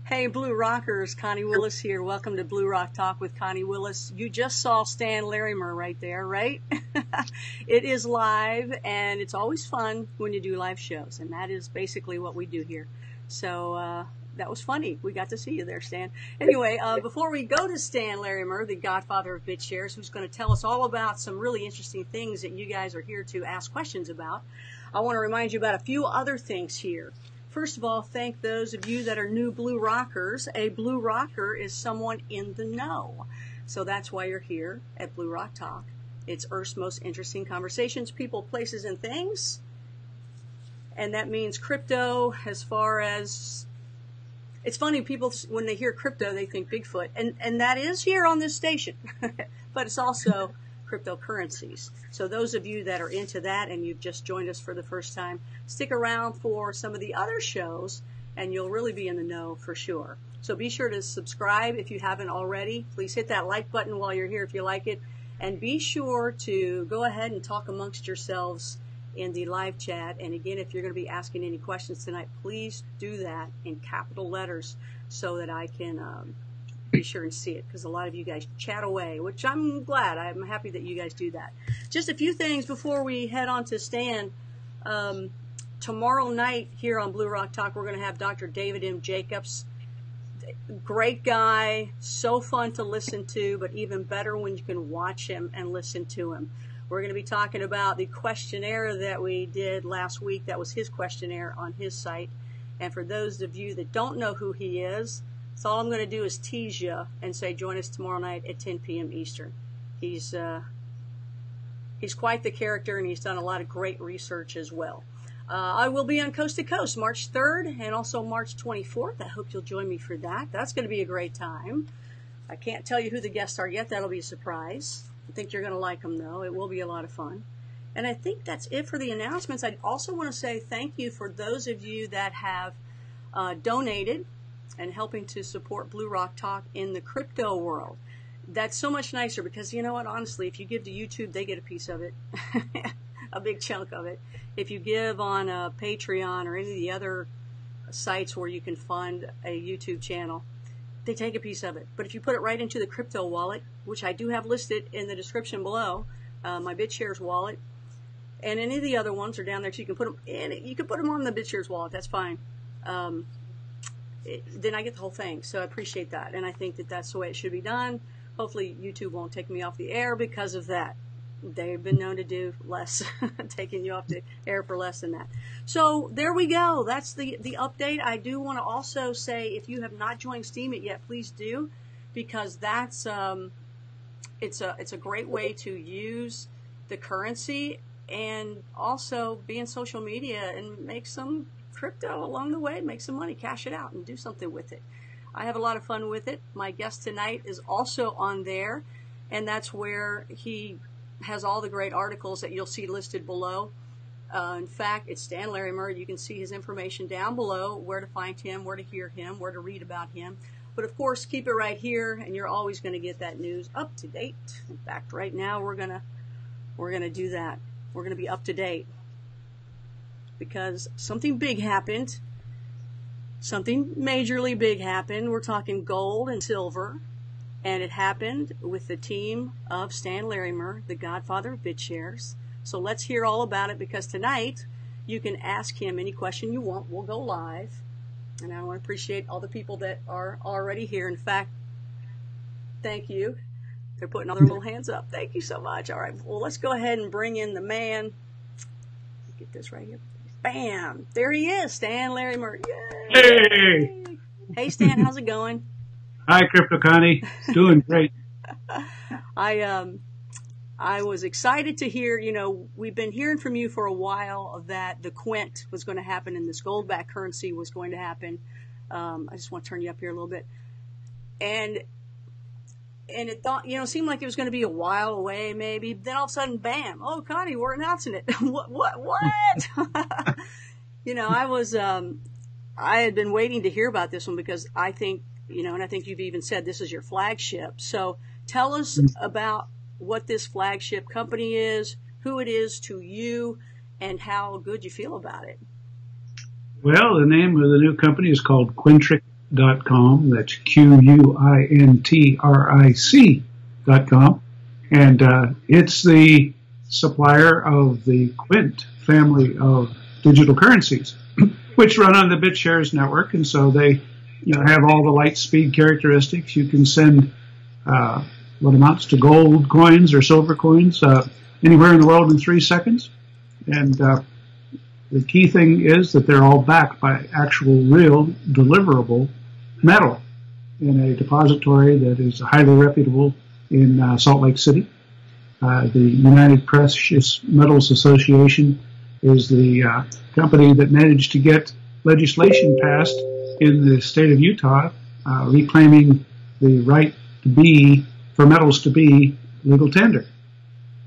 Hey, Blue Rockers, Connie Willis here. Welcome to Blue Rock Talk with Connie Willis. You just saw Stan Larimer right there, right? It is live, and it's always fun when you do live shows, and that is basically what we do here. So that was funny. We got to see you there, Stan. Anyway, before we go to Stan Larimer, the Godfather of BitShares, who's going to tell us all about some really interesting things that you guys are here to ask questions about, I want to remind you about a few other things here. First of all, thank those of you that are new Blue Rockers. A Blue Rocker is someone in the know. So that's why you're here at Blue Rock Talk. It's Earth's most interesting conversations, people, places, and things. And that means crypto as far as... It's funny, people, when they hear crypto, they think Bigfoot. And that is here on this station. But it's also cryptocurrencies. So those of you that are into that and you've just joined us for the first time, stick around for some of the other shows and you'll really be in the know for sure. So be sure to subscribe if you haven't already. Please hit that like button while you're here if you like it. And be sure to go ahead and talk amongst yourselves in the live chat. And again, if you're going to be asking any questions tonight, please do that in capital letters so that I can be sure and see it, because a lot of you guys chat away, which I'm glad. I'm happy that you guys do that. Just a few things before we head on to Stan. Tomorrow night here on Blue Rock Talk, we're going to have Dr. David M. Jacobs. Great guy, so fun to listen to, but even better when you can watch him and listen to him. We're going to be talking about the questionnaire that we did last week. That was his questionnaire on his site. And for those of you that don't know who he is, so all I'm going to do is tease you and say join us tomorrow night at 10 p.m. Eastern. He's quite the character, and he's done a lot of great research as well. I will be on Coast to Coast March 3rd and also March 24th. I hope you'll join me for that. That's going to be a great time. I can't tell you who the guests are yet. That'll be a surprise. I think you're going to like them, though. It will be a lot of fun. And I think that's it for the announcements. I also want to say thank you for those of you that have donated and helping to support Blue Rock Talk in the crypto world. That's so much nicer because, you know what, honestly, if you give to YouTube, they get a piece of it, a big chunk of it. If you give on Patreon or any of the other sites where you can fund a YouTube channel, they take a piece of it. But if you put it right into the crypto wallet, which I do have listed in the description below, my BitShares wallet, and any of the other ones are down there, so you can put them in. You can put them on the BitShares wallet. That's fine. Then I get the whole thing. So I appreciate that, and I think that that's the way it should be done. Hopefully YouTube won't take me off the air because of that. They've been known to do less, taking you off the air for less than that. So there we go. That's the update. I do want to also say, if you have not joined Steam it yet, please do, because that's it's a great way to use the currency and also be in social media and make some crypto along the way, make some money, cash it out, and do something with it. I have a lot of fun with it. My guest tonight is also on there, and that's where he has all the great articles that you'll see listed below. In fact, it's Stan Larimer. You can see his information down below, where to find him, where to hear him, where to read about him. But of course, keep it right here, and you're always going to get that news up to date. In fact, right now we're gonna do that. We're gonna be up to date because something big happened. Something majorly big happened. We're talking gold and silver. And it happened with the team of Stan Larimer, the Godfather of BitShares. So let's hear all about it, because tonight you can ask him any question you want. We'll go live. And I want to appreciate all the people that are already here. In fact, thank you. They're putting all their little hands up. Thank you so much. All right. Well, let's go ahead and bring in the man. Get this right here. Bam. There he is, Stan Larimer. Yay. Hey. Hey, Stan. How's it going? Hi, Cryptoconnie. Doing great. I was excited to hear, we've been hearing from you for a while that the Quint was going to happen and this gold-backed currency was going to happen. I just want to turn you up here a little bit. And it seemed like it was going to be a while away maybe. Then all of a sudden, bam, oh, Connie, we're announcing it. What? I had been waiting to hear about this one because I think, and I think you've even said this is your flagship. So tell us about what this flagship company is, who it is to you, and how good you feel about it. Well, the name of the new company is called Quintric.com. That's Quintric.com. And it's the supplier of the Quint family of digital currencies, which run on the BitShares network. And so they have all the light speed characteristics. You can send what amounts to gold coins or silver coins anywhere in the world in 3 seconds. And the key thing is that they're all backed by actual, real, deliverable metal in a depository that is highly reputable in Salt Lake City. The United Precious Metals Association is the company that managed to get legislation passed in the state of Utah reclaiming the right for metals to be legal tender.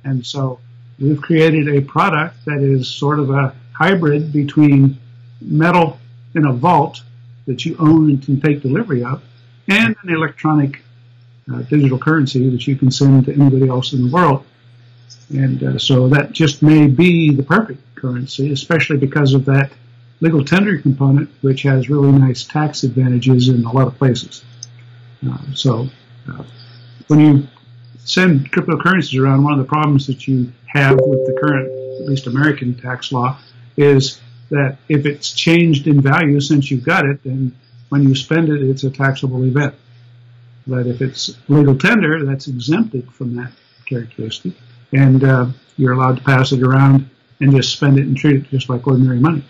And so we've created a product that is sort of a hybrid between metal in a vault that you own and can take delivery of, and an electronic digital currency that you can send to anybody else in the world. And so that just may be the perfect currency, especially because of that legal tender component, which has really nice tax advantages in a lot of places. When you send cryptocurrencies around, one of the problems that you have with the current, at least American tax law, is that if it's changed in value since you've got it, then when you spend it, it's a taxable event. But if it's legal tender, that's exempted from that characteristic, and you're allowed to pass it around and just spend it and treat it just like ordinary money.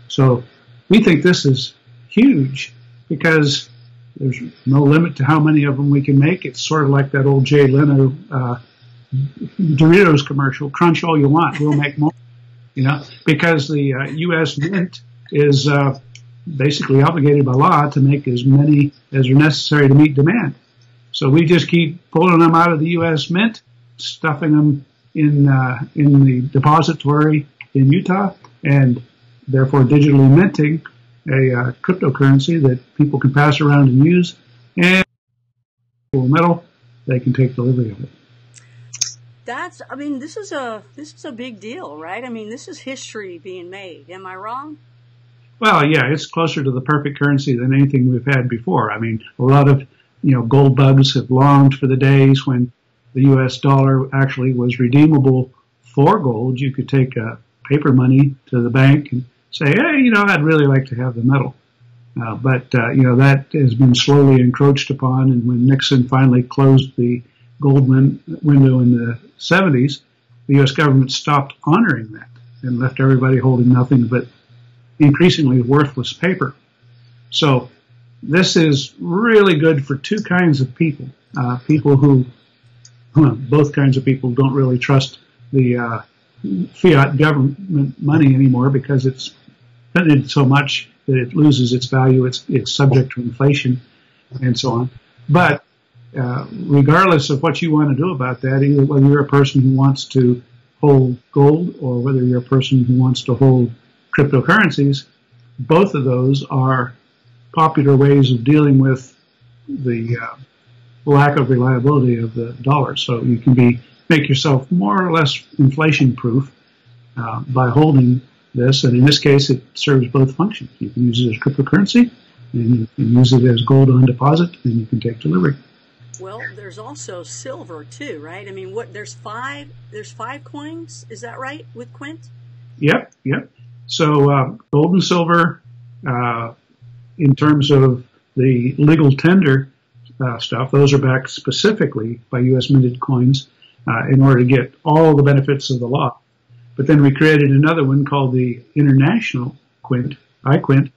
So we think this is huge because there's no limit to how many of them we can make. It's sort of like that old Jay Leno Doritos commercial, crunch all you want, we'll make more. Because the U.S. Mint is basically obligated by law to make as many as are necessary to meet demand. So we just keep pulling them out of the U.S. Mint, stuffing them in the depository in Utah, and therefore digitally minting a cryptocurrency that people can pass around and use, and metal, they can take delivery of it. This is a big deal, right? This is history being made. Am I wrong? Well, yeah, it's closer to the perfect currency than anything we've had before. A lot of, gold bugs have longed for the days when the U.S. dollar actually was redeemable for gold. You could take paper money to the bank and say, hey, I'd really like to have the metal. But that has been slowly encroached upon. And when Nixon finally closed the gold window in the 70s, the U.S. government stopped honoring that and left everybody holding nothing but increasingly worthless paper. So this is really good for two kinds of people. Both kinds of people don't really trust the fiat government money anymore because it's printed so much that it loses its value. It's subject to inflation and so on. But regardless of what you want to do about that, either whether you're a person who wants to hold gold or whether you're a person who wants to hold cryptocurrencies, both of those are popular ways of dealing with the lack of reliability of the dollar. So you can make yourself more or less inflation-proof by holding this, and in this case, it serves both functions. You can use it as cryptocurrency, and you can use it as gold on deposit, and you can take delivery. Well, there's also silver too, right? There's five coins, is that right, with Quint? Yep. So gold and silver, in terms of the legal tender stuff, those are backed specifically by U.S. minted coins in order to get all the benefits of the law. But then we created another one called the International Quint, iQuint,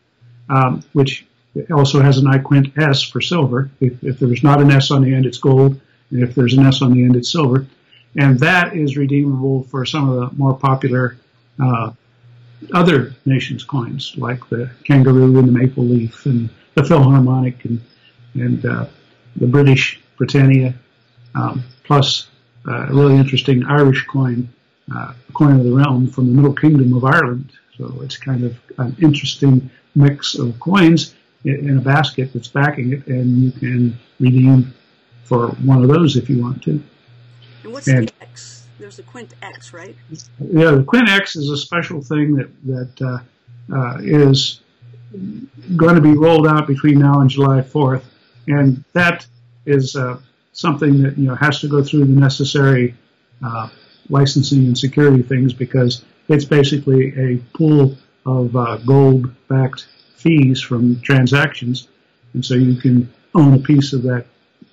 which also has an iQuintS for silver. If there's not an S on the end, it's gold. And if there's an S on the end, it's silver. And that is redeemable for some of the more popular other nations' coins, like the kangaroo and the maple leaf and the Philharmonic and the British Britannia, plus a really interesting Irish coin, coin of the realm from the Middle Kingdom of Ireland. So it's kind of an interesting mix of coins in a basket that's backing it, and you can redeem for one of those if you want to. And what's the X? There's the QuintX, right? Yeah, the QuintX is a special thing that is going to be rolled out between now and July 4th, and that is something that has to go through the necessary licensing and security things, because it's basically a pool of gold-backed fees from transactions, and so you can own a piece of that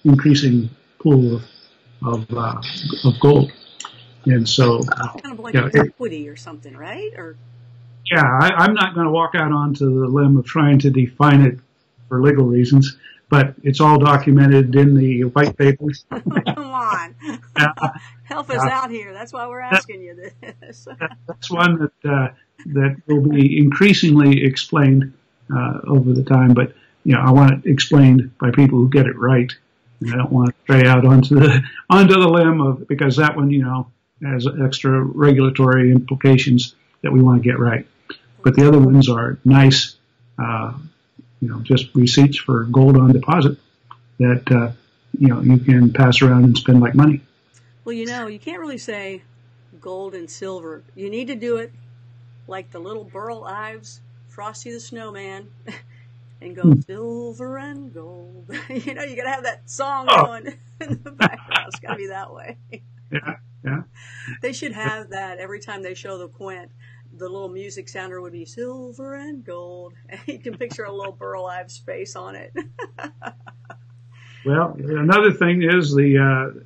increasing pool of gold. And so, kind of like equity or something, right? Or yeah, I'm not going to walk out onto the limb of trying to define it for legal reasons, but it's all documented in the white papers. Come on. Help us out here. That's why we're asking you this. That's one that will be increasingly explained over the time, but I want it explained by people who get it right, and I don't want to stray out onto the limb because that one has extra regulatory implications that we want to get right. But the other ones are nice, just receipts for gold on deposit that, you can pass around and spend like money. Well, you can't really say gold and silver. You need to do it like the little Burl Ives, Frosty the Snowman, and go silver and gold. You got to have that song going in the background. It's got to be that way. Yeah. They should have that every time they show the Quint. The little music sounder would be silver and gold. And you can picture a little Burl Ives face on it. Well, another thing is the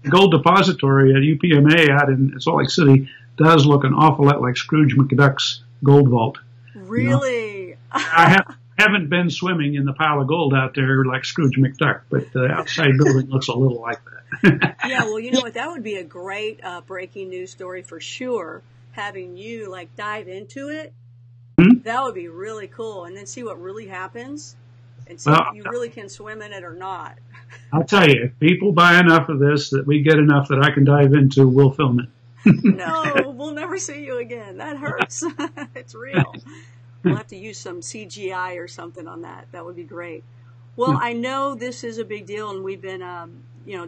gold depository at UPMA out in Salt Lake City does look an awful lot like Scrooge McDuck's gold vault. Really? I haven't been swimming in the pile of gold out there like Scrooge McDuck, but the outside building looks a little like that. Yeah, well, you know what? That would be a great breaking news story for sure. Having you dive into it, that would be really cool, and then see what really happens, and see if you really can swim in it or not. I'll tell you, if people buy enough of this that we get enough that I can dive into, we'll film it. No, we'll never see you again. That hurts. It's real. We'll have to use some CGI or something on that. That would be great. Well, I know this is a big deal, and we've been,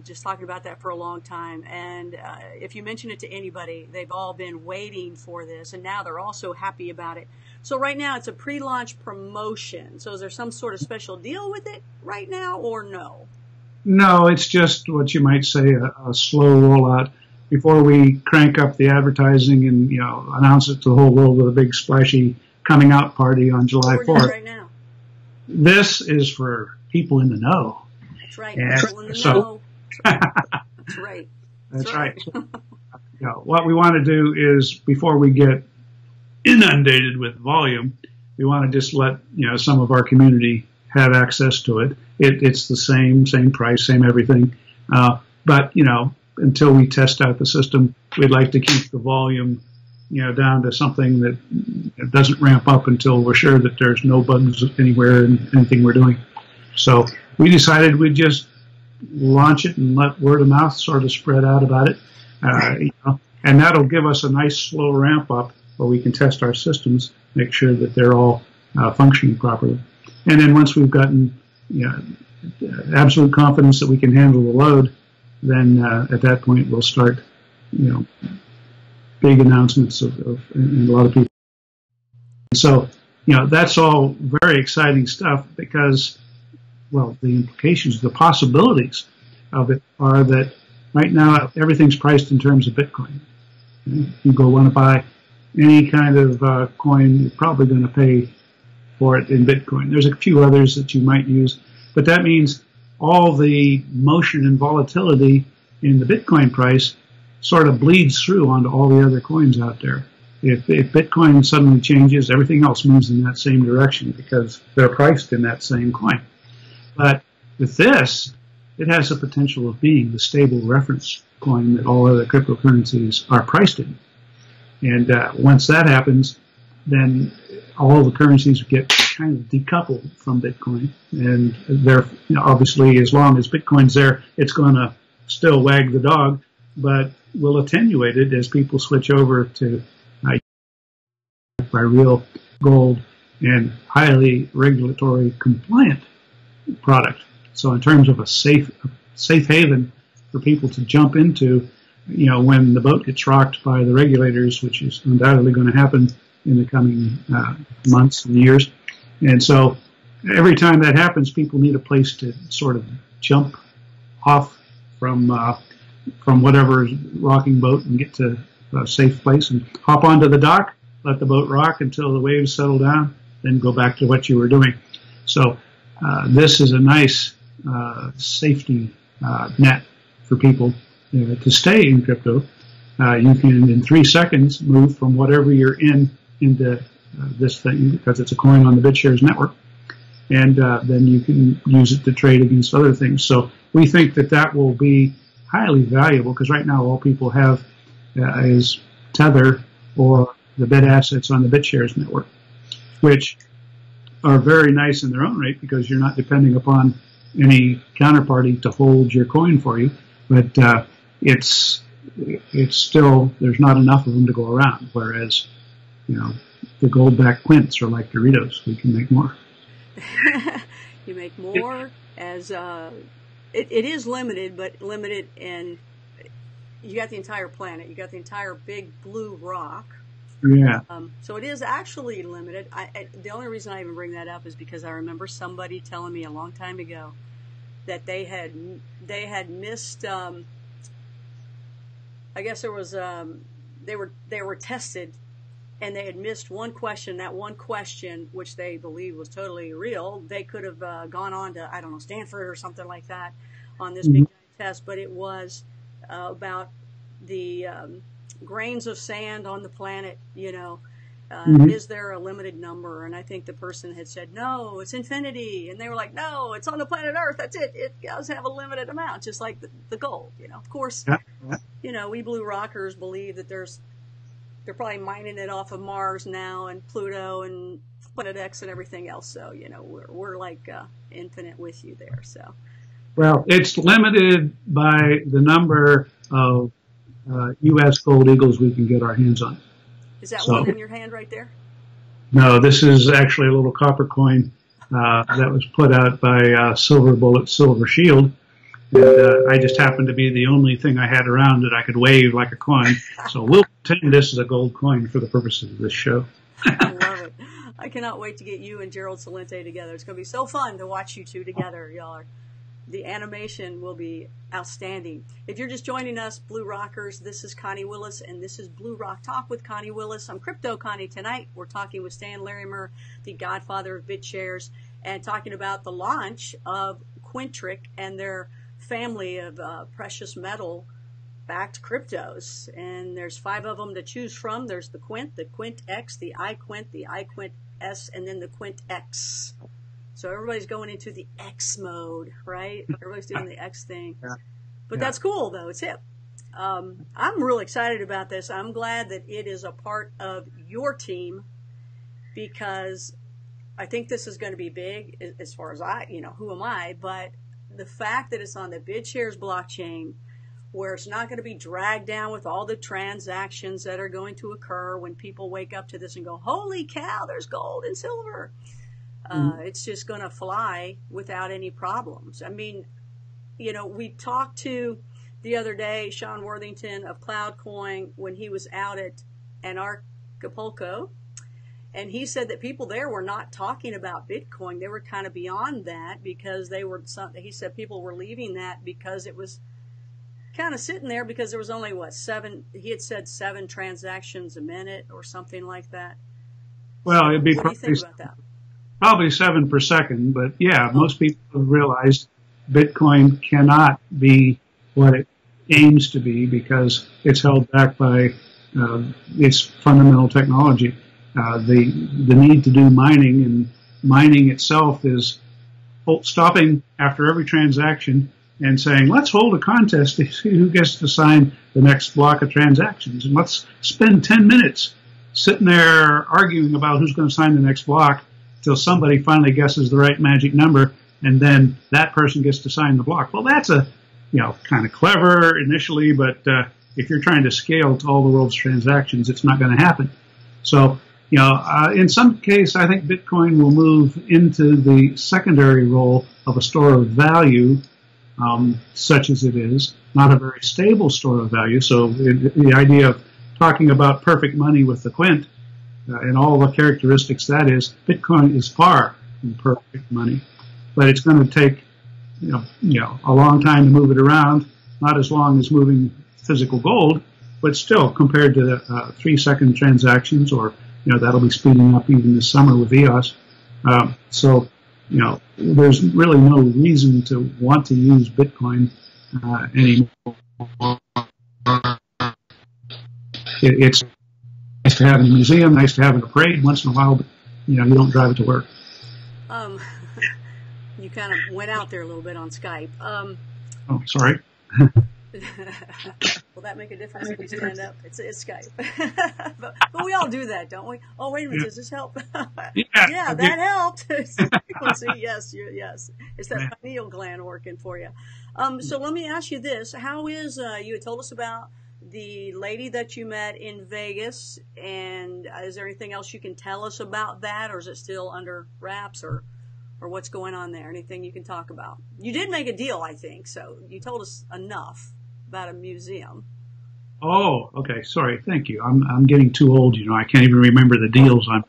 just talking about that for a long time. And if you mention it to anybody, they've all been waiting for this, and now they're all so happy about it. So right now, it's a pre-launch promotion. So is there some sort of special deal with it right now, or no? No, it's just what you might say a slow rollout before we crank up the advertising and announce it to the whole world with a big splashy coming out party on July 4th. Right now. This is for people in the know. That's right. People in the know. That's right. That's right. What we want to do is, before we get inundated with volume, we want to just let some of our community have access to it. It's the same price, same everything. But until we test out the system, we'd like to keep the volume down to something that doesn't ramp up until we're sure that there's no bugs anywhere in anything we're doing. So we decided we'd just launch it and let word of mouth sort of spread out about it. And that'll give us a nice slow ramp up where we can test our systems, make sure that they're all functioning properly. And then once we've gotten absolute confidence that we can handle the load, then at that point we'll start, big announcements of and a lot of people. So, that's all very exciting stuff because, well, the implications, the possibilities of it are that right now everything's priced in terms of Bitcoin. You go want to buy any kind of coin, you're probably going to pay for it in Bitcoin. There's a few others that you might use, but that means all the motion and volatility in the Bitcoin price sort of bleeds through onto all the other coins out there. If Bitcoin suddenly changes, everything else moves in that same direction because they're priced in that same coin. But with this, it has the potential of being the stable reference coin that all other cryptocurrencies are priced in. And once that happens, then all the currencies get kind of decoupled from Bitcoin. And they're, obviously, as long as Bitcoin's there, it's going to still wag the dog, but will attenuate it as people switch over to by real gold and highly regulatory compliant product. So in terms of a safe haven for people to jump into, when the boat gets rocked by the regulators, which is undoubtedly going to happen in the coming months and years. And so every time that happens, people need a place to sort of jump off from whatever rocking boat and get to a safe place and hop onto the dock, let the boat rock until the waves settle down, then go back to what you were doing. So this is a nice safety net for people to stay in crypto. You can, in 3 seconds, move from whatever you're in into this thing because it's a coin on the BitShares network, and then you can use it to trade against other things. So we think that that will be highly valuable because right now all people have is Tether or the bit assets on the BitShares network, which are very nice in their own right because you're not depending upon any counterparty to hold your coin for you, but it's still, there's not enough of them to go around, whereas, you know, the gold-backed Quints are like Doritos. We can make more. You make more as it is limited, but limited in you got the entire planet. You got the entire big blue rock. Yeah. So it is actually limited. The only reason I even bring that up is because I remember somebody telling me a long time ago that they had missed. I guess there was they were tested, and they had missed one question. That one question, which they believed was totally real, they could have gone on to, I don't know, Stanford or something like that on this big test. But it was about the grains of sand on the planet, you know, is there a limited number? And I think the person had said, no, it's infinity. And they were like, no, it's on the planet Earth. That's it. It does have a limited amount, just like the gold, you know. Of course, you know, we blue rockers believe that they're probably mining it off of Mars now and Pluto and Planet X and everything else. So, you know, we're like infinite with you there. So, well, it's limited by the number of U.S. gold eagles we can get our hands on. Is that one in your hand right there? No, this is actually a little copper coin that was put out by Silver Bullet Silver Shield. And I just happened to be the only thing I had around that I could wave like a coin. So we'll pretend this is a gold coin for the purposes of this show. I love it. I cannot wait to get you and Gerald Salente together. It's going to be so fun to watch you two together, y'all. The animation will be outstanding. If you're just joining us, Blue Rockers, this is Connie Willis, and this is Blue Rock Talk with Connie Willis. I'm Crypto Connie tonight. We're talking with Stan Larimer, the Godfather of BitShares, and talking about the launch of Quintric and their family of precious metal-backed cryptos. And there's 5 of them to choose from. There's the Quint, the QuintX, the iQuint, the iQuintS, and then the QuintX. So everybody's going into the X mode, right? Everybody's doing the X thing. But that's cool, though. It's hip. I'm really excited about this. I'm glad that it is a part of your team because I think this is going to be big as far as who am I? But the fact that it's on the BitShares blockchain where it's not going to be dragged down with all the transactions that are going to occur when people wake up to this and go, holy cow, there's gold and silver. It's just going to fly without any problems. I mean, you know, we talked to the other day Sean Worthington of CloudCoin when he was out at Acapulco, and he said that people there were not talking about Bitcoin. They were kind of beyond that because he said people were leaving that because it was kind of sitting there because there was only, he had said 7 transactions a minute or something like that. Well, it'd be what do you think about that? Probably 7 per second, but yeah, most people have realized Bitcoin cannot be what it aims to be because it's held back by its fundamental technology. The need to do mining, and mining itself is stopping after every transaction and saying, let's hold a contest to see who gets to sign the next block of transactions, and let's spend 10 minutes sitting there arguing about who's going to sign the next block till somebody finally guesses the right magic number, and then that person gets to sign the block. Well, that's kind of clever initially, but if you're trying to scale to all the world's transactions, it's not going to happen. So, in some case, I think Bitcoin will move into the secondary role of a store of value, such as it is, not a very stable store of value. So the idea of talking about perfect money with the Quint and all the characteristics that is, Bitcoin is far from perfect money, but it's going to take a long time to move it around, not as long as moving physical gold, but still compared to 3-second transactions, or that'll be speeding up even this summer with EOS. So there's really no reason to want to use Bitcoin anymore. It's nice to have in a museum, nice to have in a parade once in a while, but you don't drive it to work. You kind of went out there a little bit on Skype. Oh, sorry. Will that make a difference if you stand up? It's Skype. but we all do that, don't we? Oh, wait a minute, does this help? Yeah, that helped. Yes, yes. It's that pineal gland working for you. So let me ask you this. How is, you had told us about the lady that you met in Vegas, and is there anything else you can tell us about that, or is it still under wraps, or what's going on there? Anything you can talk about? You did make a deal, I think, so you told us enough about a museum. Oh, okay. Sorry. Thank you. I'm getting too old, I can't even remember the deals I'm...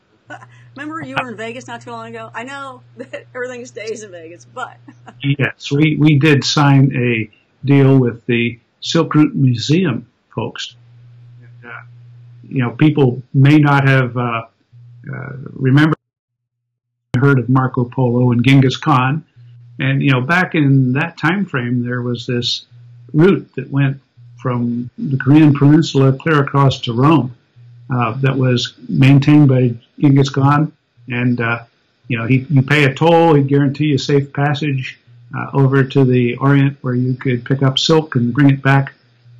Remember you were in Vegas not too long ago? I know that everything stays in Vegas, but... Yes, we did sign a deal with the Silk Route Museum folks. And, people may not have heard of Marco Polo and Genghis Khan. And, back in that time frame, there was this route that went from the Korean Peninsula clear across to Rome that was maintained by Genghis Khan. And, you pay a toll, he'd guarantee you safe passage over to the Orient, where you could pick up silk and bring it back,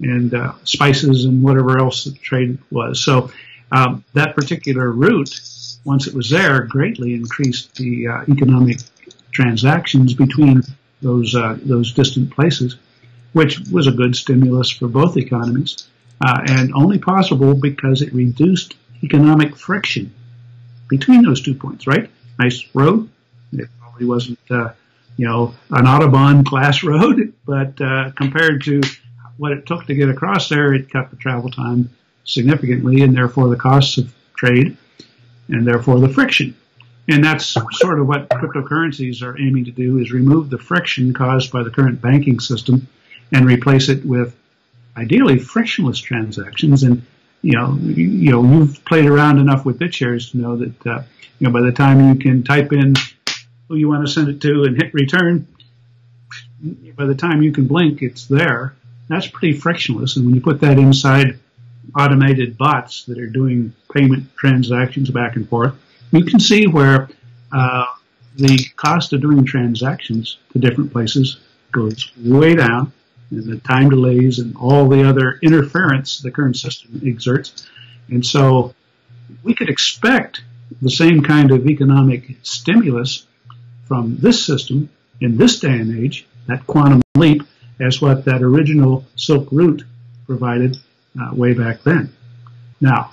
and spices and whatever else the trade was. So that particular route, once it was there, greatly increased the economic transactions between those distant places, which was a good stimulus for both economies, and only possible because it reduced economic friction between those 2 points, right? Nice road. It probably wasn't, an Autobahn class road, but compared to what it took to get across there, it cut the travel time significantly, and therefore the costs of trade, and therefore the friction. And that's sort of what cryptocurrencies are aiming to do, is remove the friction caused by the current banking system and replace it with ideally frictionless transactions. And you've played around enough with BitShares to know that by the time you can type in who you want to send it to and hit return, by the time you can blink, it's there. That's pretty frictionless. And when you put that inside automated bots that are doing payment transactions back and forth, you can see where the cost of doing transactions to different places goes way down, and the time delays and all the other interference the current system exerts. And so we could expect the same kind of economic stimulus from this system in this day and age, that quantum leap, as what that original Silk Route provided way back then. Now,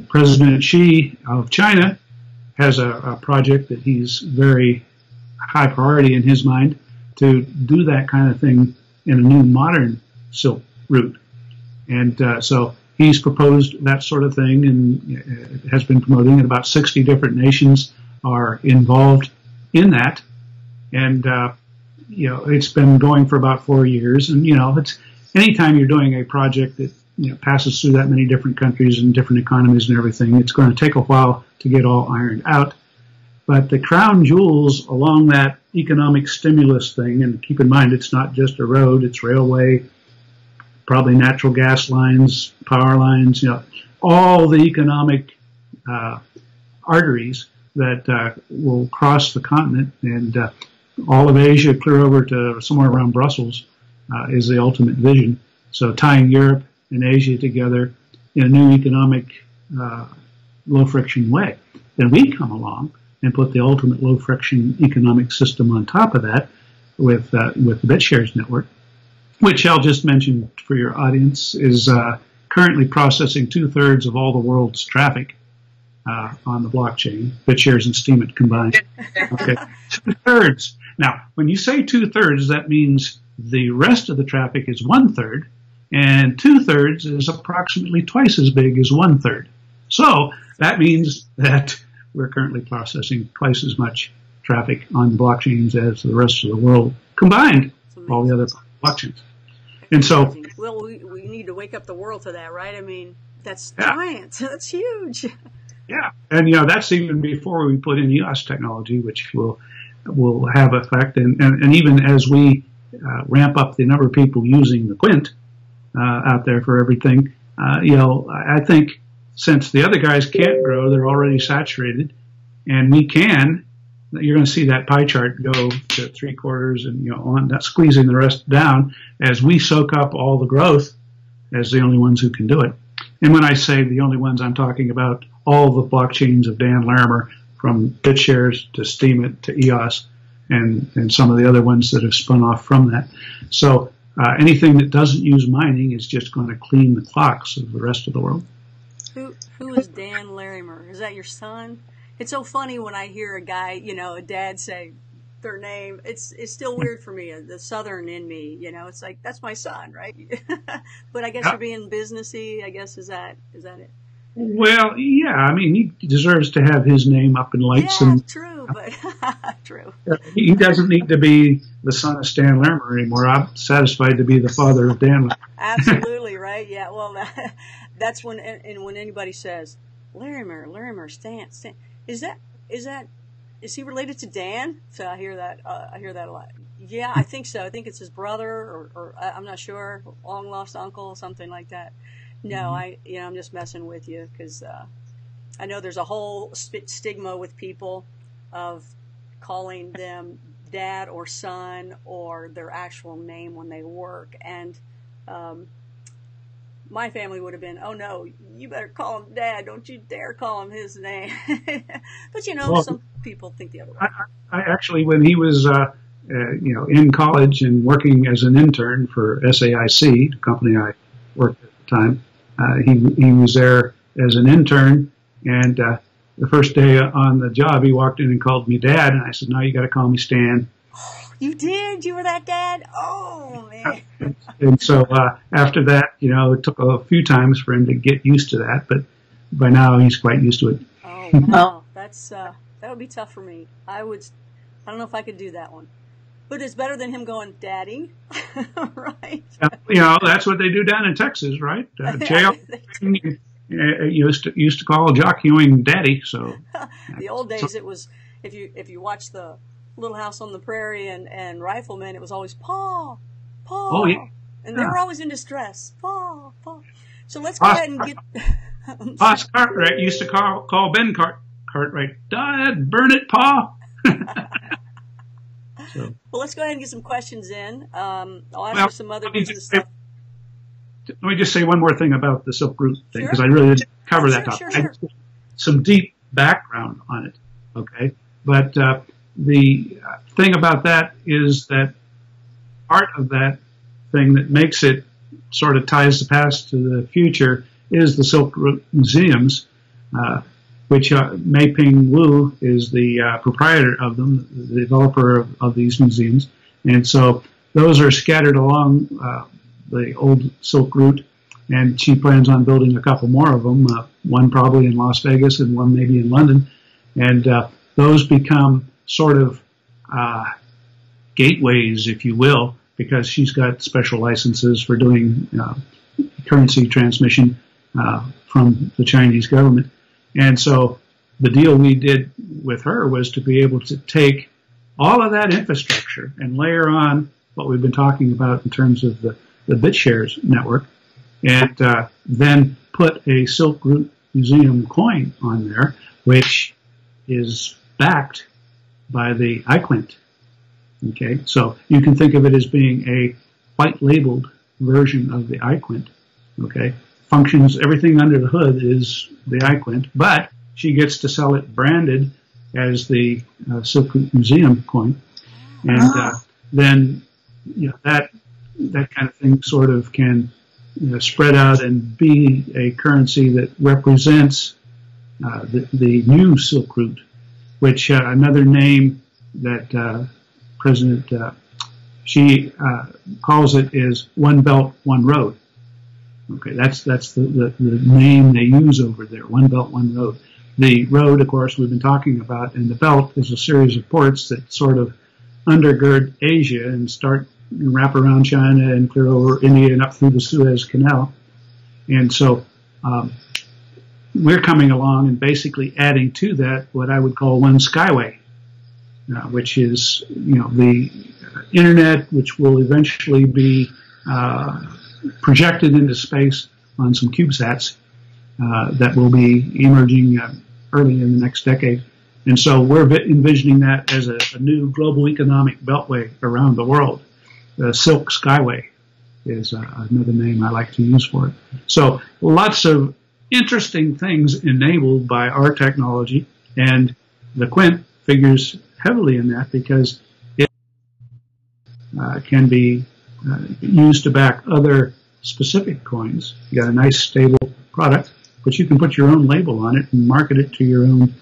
President Xi of China has a project that he's very high priority in his mind to do that kind of thing in a new modern Silk Route. And so he's proposed that sort of thing and has been promoting it. About 60 different nations are involved in that. And, it's been going for about 4 years. And, it's anytime you're doing a project that passes through that many different countries and different economies and everything, it's going to take a while to get all ironed out. But the crown jewels along that economic stimulus thing, and keep in mind it's not just a road, it's railway, probably natural gas lines, power lines, all the economic arteries that will cross the continent, and all of Asia clear over to somewhere around Brussels is the ultimate vision. So tying Europe and Asia together in a new economic low-friction way. Then we come along and put the ultimate low-friction economic system on top of that with the BitShares network, which I'll just mention for your audience is currently processing 2/3 of all the world's traffic on the blockchain, BitShares and Steemit combined. Okay, 2/3. Now, when you say 2/3, that means the rest of the traffic is 1/3, and 2/3 is approximately twice as big as 1/3. So that means that we're currently processing twice as much traffic on blockchains as the rest of the world combined, all the other blockchains. And so, well, we need to wake up the world to that, right? I mean, that's giant. That's huge. Yeah, and that's even before we put in EOS technology, which will have effect, and even as we ramp up the number of people using the Quint out there for everything, I think since the other guys can't grow, they're already saturated, and we can. You're going to see that pie chart go to 3/4, and on that, squeezing the rest down as we soak up all the growth as the only ones who can do it. And when I say the only ones, I'm talking about all the blockchains of Dan Larimer, from BitShares to Steemit to EOS, and some of the other ones that have spun off from that. So anything that doesn't use mining is just going to clean the clocks of the rest of the world. Who is Dan Larimer? Is that your son? It's so funny when I hear a guy, a dad say their name. It's still weird for me, the Southern in me. It's like, that's my son, right? But I guess you're being businessy. I guess is that it? Well, yeah. I mean, he deserves to have his name up in lights. Yeah, and true, but true. He doesn't need to be the son of Stan Larimer anymore. I'm satisfied to be the father of Dan Larimer. Absolutely, right? Yeah. Well, that's when anybody says Larimer, Stan. Is he related to Dan? So I hear that a lot. Yeah, I think so. I think it's his brother, or I'm not sure, long lost uncle, something like that. No, I'm just messing with you because I know there's a whole stigma with people of calling them dad or son or their actual name when they work, and my family would have been, oh no, you better call him dad. Don't you dare call him his name. But well, some people think the other way. I actually, when he was, in college and working as an intern for SAIC, the company I worked at the time, he was there as an intern, and the first day on the job, he walked in and called me dad, and I said, no, you got to call me Stan. You did? You were that dad? Oh, man. And so after that, it took a few times for him to get used to that, but by now he's quite used to it. Oh, wow. That would be tough for me. I don't know if I could do that one. But it's better than him going, Daddy, right? That's what they do down in Texas, right? Jail used to call Jock Ewing Daddy. So the old days, it was if you watch the Little House on the Prairie and Rifleman, it was always Pa. Oh yeah, and they were always in distress. Pa. So let's go ahead and get. Boss Cartwright used to call Ben Cartwright, Dad, burn it, Pa. So. Well, let's go ahead and get some questions in. I'll ask you some other business stuff. Let me just say one more thing about the Silk Route thing, because I really didn't cover that topic. Sure. Some deep background on it, okay? But the thing about that is that part of that thing that makes it sort of ties the past to the future is the Silk Route museums, which Meiping Wu is the proprietor of them, the developer of these museums. And so those are scattered along the old Silk Route, and she plans on building a couple more of them, one probably in Las Vegas and one maybe in London. And those become sort of gateways, if you will, because she's got special licenses for doing currency transmission from the Chinese government. And so the deal we did with her was to be able to take all of that infrastructure and layer on what we've been talking about in terms of the BitShares network, and then put a Silk Route Museum coin on there, which is backed by the iQuint. Okay, so you can think of it as being a white labeled version of the iQuint. Okay, functions, everything under the hood is the iQuint, but she gets to sell it branded as the Silk Route Museum coin, and then that kind of thing sort of can spread out and be a currency that represents the new Silk Route, which another name that President Xi calls it is One Belt, One Road. Okay, that's the name they use over there, one belt, one road. The road, of course, we've been talking about, and the belt is a series of ports that sort of undergird Asia and wrap around China and clear over India and up through the Suez Canal. And so we're coming along and basically adding to that what I would call one skyway, which is, the internet, which will eventually be projected into space on some CubeSats that will be emerging early in the next decade. And so we're envisioning that as a new global economic beltway around the world. The Silk Skyway is another name I like to use for it. So lots of interesting things enabled by our technology, and the Quint figures heavily in that because it can be used to back other specific coins. You got a nice stable product, but you can put your own label on it and market it to your own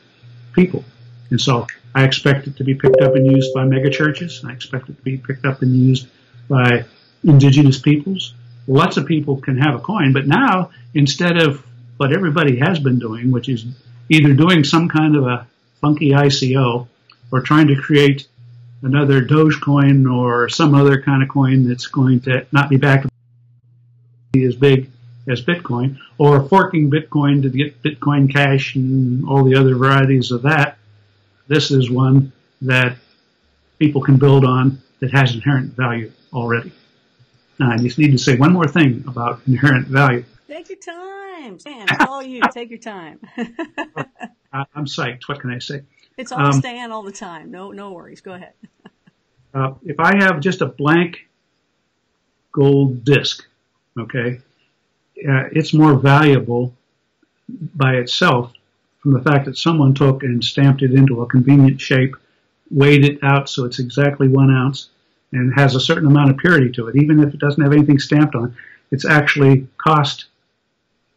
people. And so I expect it to be picked up and used by megachurches. I expect it to be picked up and used by indigenous peoples. Lots of people can have a coin, but now instead of what everybody has been doing, which is either doing some kind of a funky ICO or trying to create another Dogecoin or some other kind of coin that's going to not be backed as big as Bitcoin, or forking Bitcoin to get Bitcoin Cash and all the other varieties of that. This is one that people can build on that has inherent value already. Now, I just need to say one more thing about inherent value. Take your time, Stan. It's all you. Take your time. I'm psyched. What can I say? It's all Stan all the time. No worries. Go ahead. If I have just a blank gold disc, okay, it's more valuable by itself from the fact that someone took and stamped it into a convenient shape, weighed it out so it's exactly 1 ounce, and has a certain amount of purity to it. Even if it doesn't have anything stamped on, it's actually cost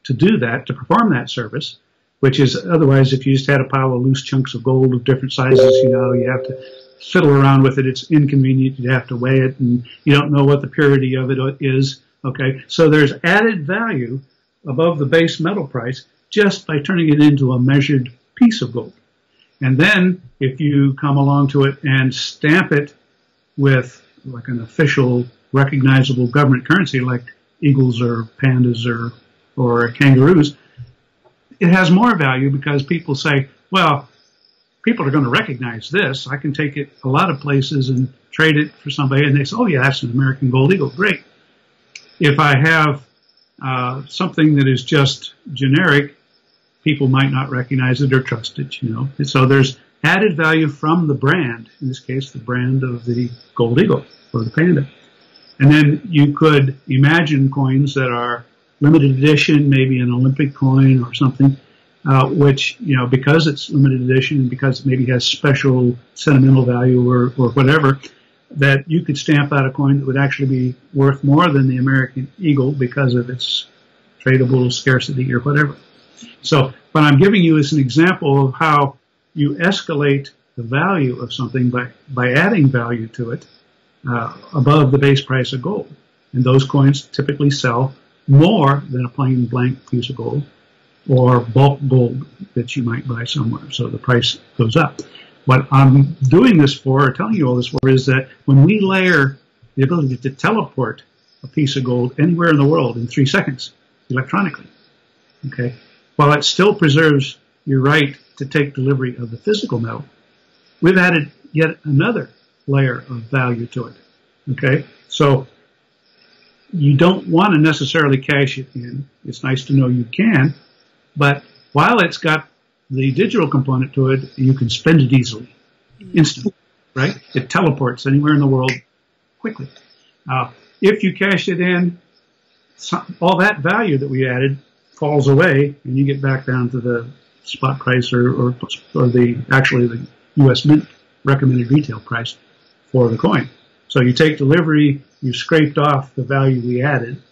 to do that, to perform that service, which is otherwise if you just had a pile of loose chunks of gold of different sizes, you have to fiddle around with it. It's inconvenient. You have to weigh it, and you don't know what the purity of it is. Okay, so there's added value above the base metal price just by turning it into a measured piece of gold. And then if you come along to it and stamp it with like an official recognizable government currency like eagles or pandas or kangaroos, it has more value because people say, well, people are going to recognize this. I can take it a lot of places and trade it for somebody, and they say, oh, yeah, that's an American gold eagle. Great. If I have something that is just generic, people might not recognize it or trust it, And so there's added value from the brand, in this case, the brand of the gold eagle or the panda. And then you could imagine coins that are limited edition, maybe an Olympic coin or something, which, because it's limited edition and because it maybe has special sentimental value or whatever, that you could stamp out a coin that would actually be worth more than the American eagle because of its tradable scarcity or whatever. So what I'm giving you is an example of how you escalate the value of something by adding value to it above the base price of gold. And those coins typically sell more than a plain blank piece of gold or bulk gold that you might buy somewhere. So the price goes up. What I'm doing this for, or telling you all this for, is that when we layer the ability to teleport a piece of gold anywhere in the world in 3 seconds electronically, okay, while it still preserves your right to take delivery of the physical metal, we've added yet another layer of value to it, okay? So you don't want to necessarily cash it in. It's nice to know you can, but while it's got the digital component to it, you can spend it easily, instantly, right? It teleports anywhere in the world quickly. If you cash it in, all that value that we added falls away, and you get back down to the spot price or the U.S. Mint recommended retail price for the coin. So you take delivery, you scraped off the value we added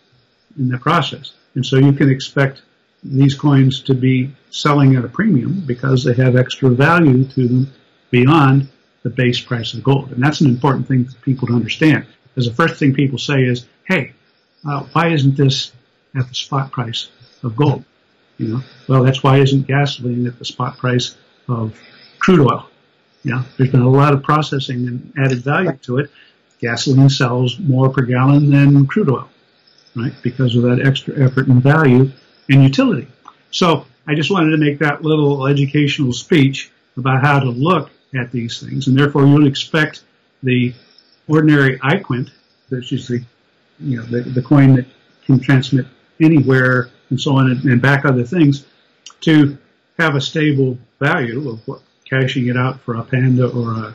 in the process, and so you can expect these coins to be selling at a premium because they have extra value to them beyond the base price of gold. And that's an important thing for people to understand. Because the first thing people say is, hey, why isn't this at the spot price of gold. Well, that's why isn't gasoline at the spot price of crude oil? There's been a lot of processing and added value to it. Gasoline sells more per gallon than crude oil, right? Because of that extra effort and value and utility. So I just wanted to make that little educational speech about how to look at these things, and therefore you'll expect the ordinary iQuint, which is the coin that can transmit anywhere and so on and back other things, to have a stable value of what, cashing it out for a Panda or a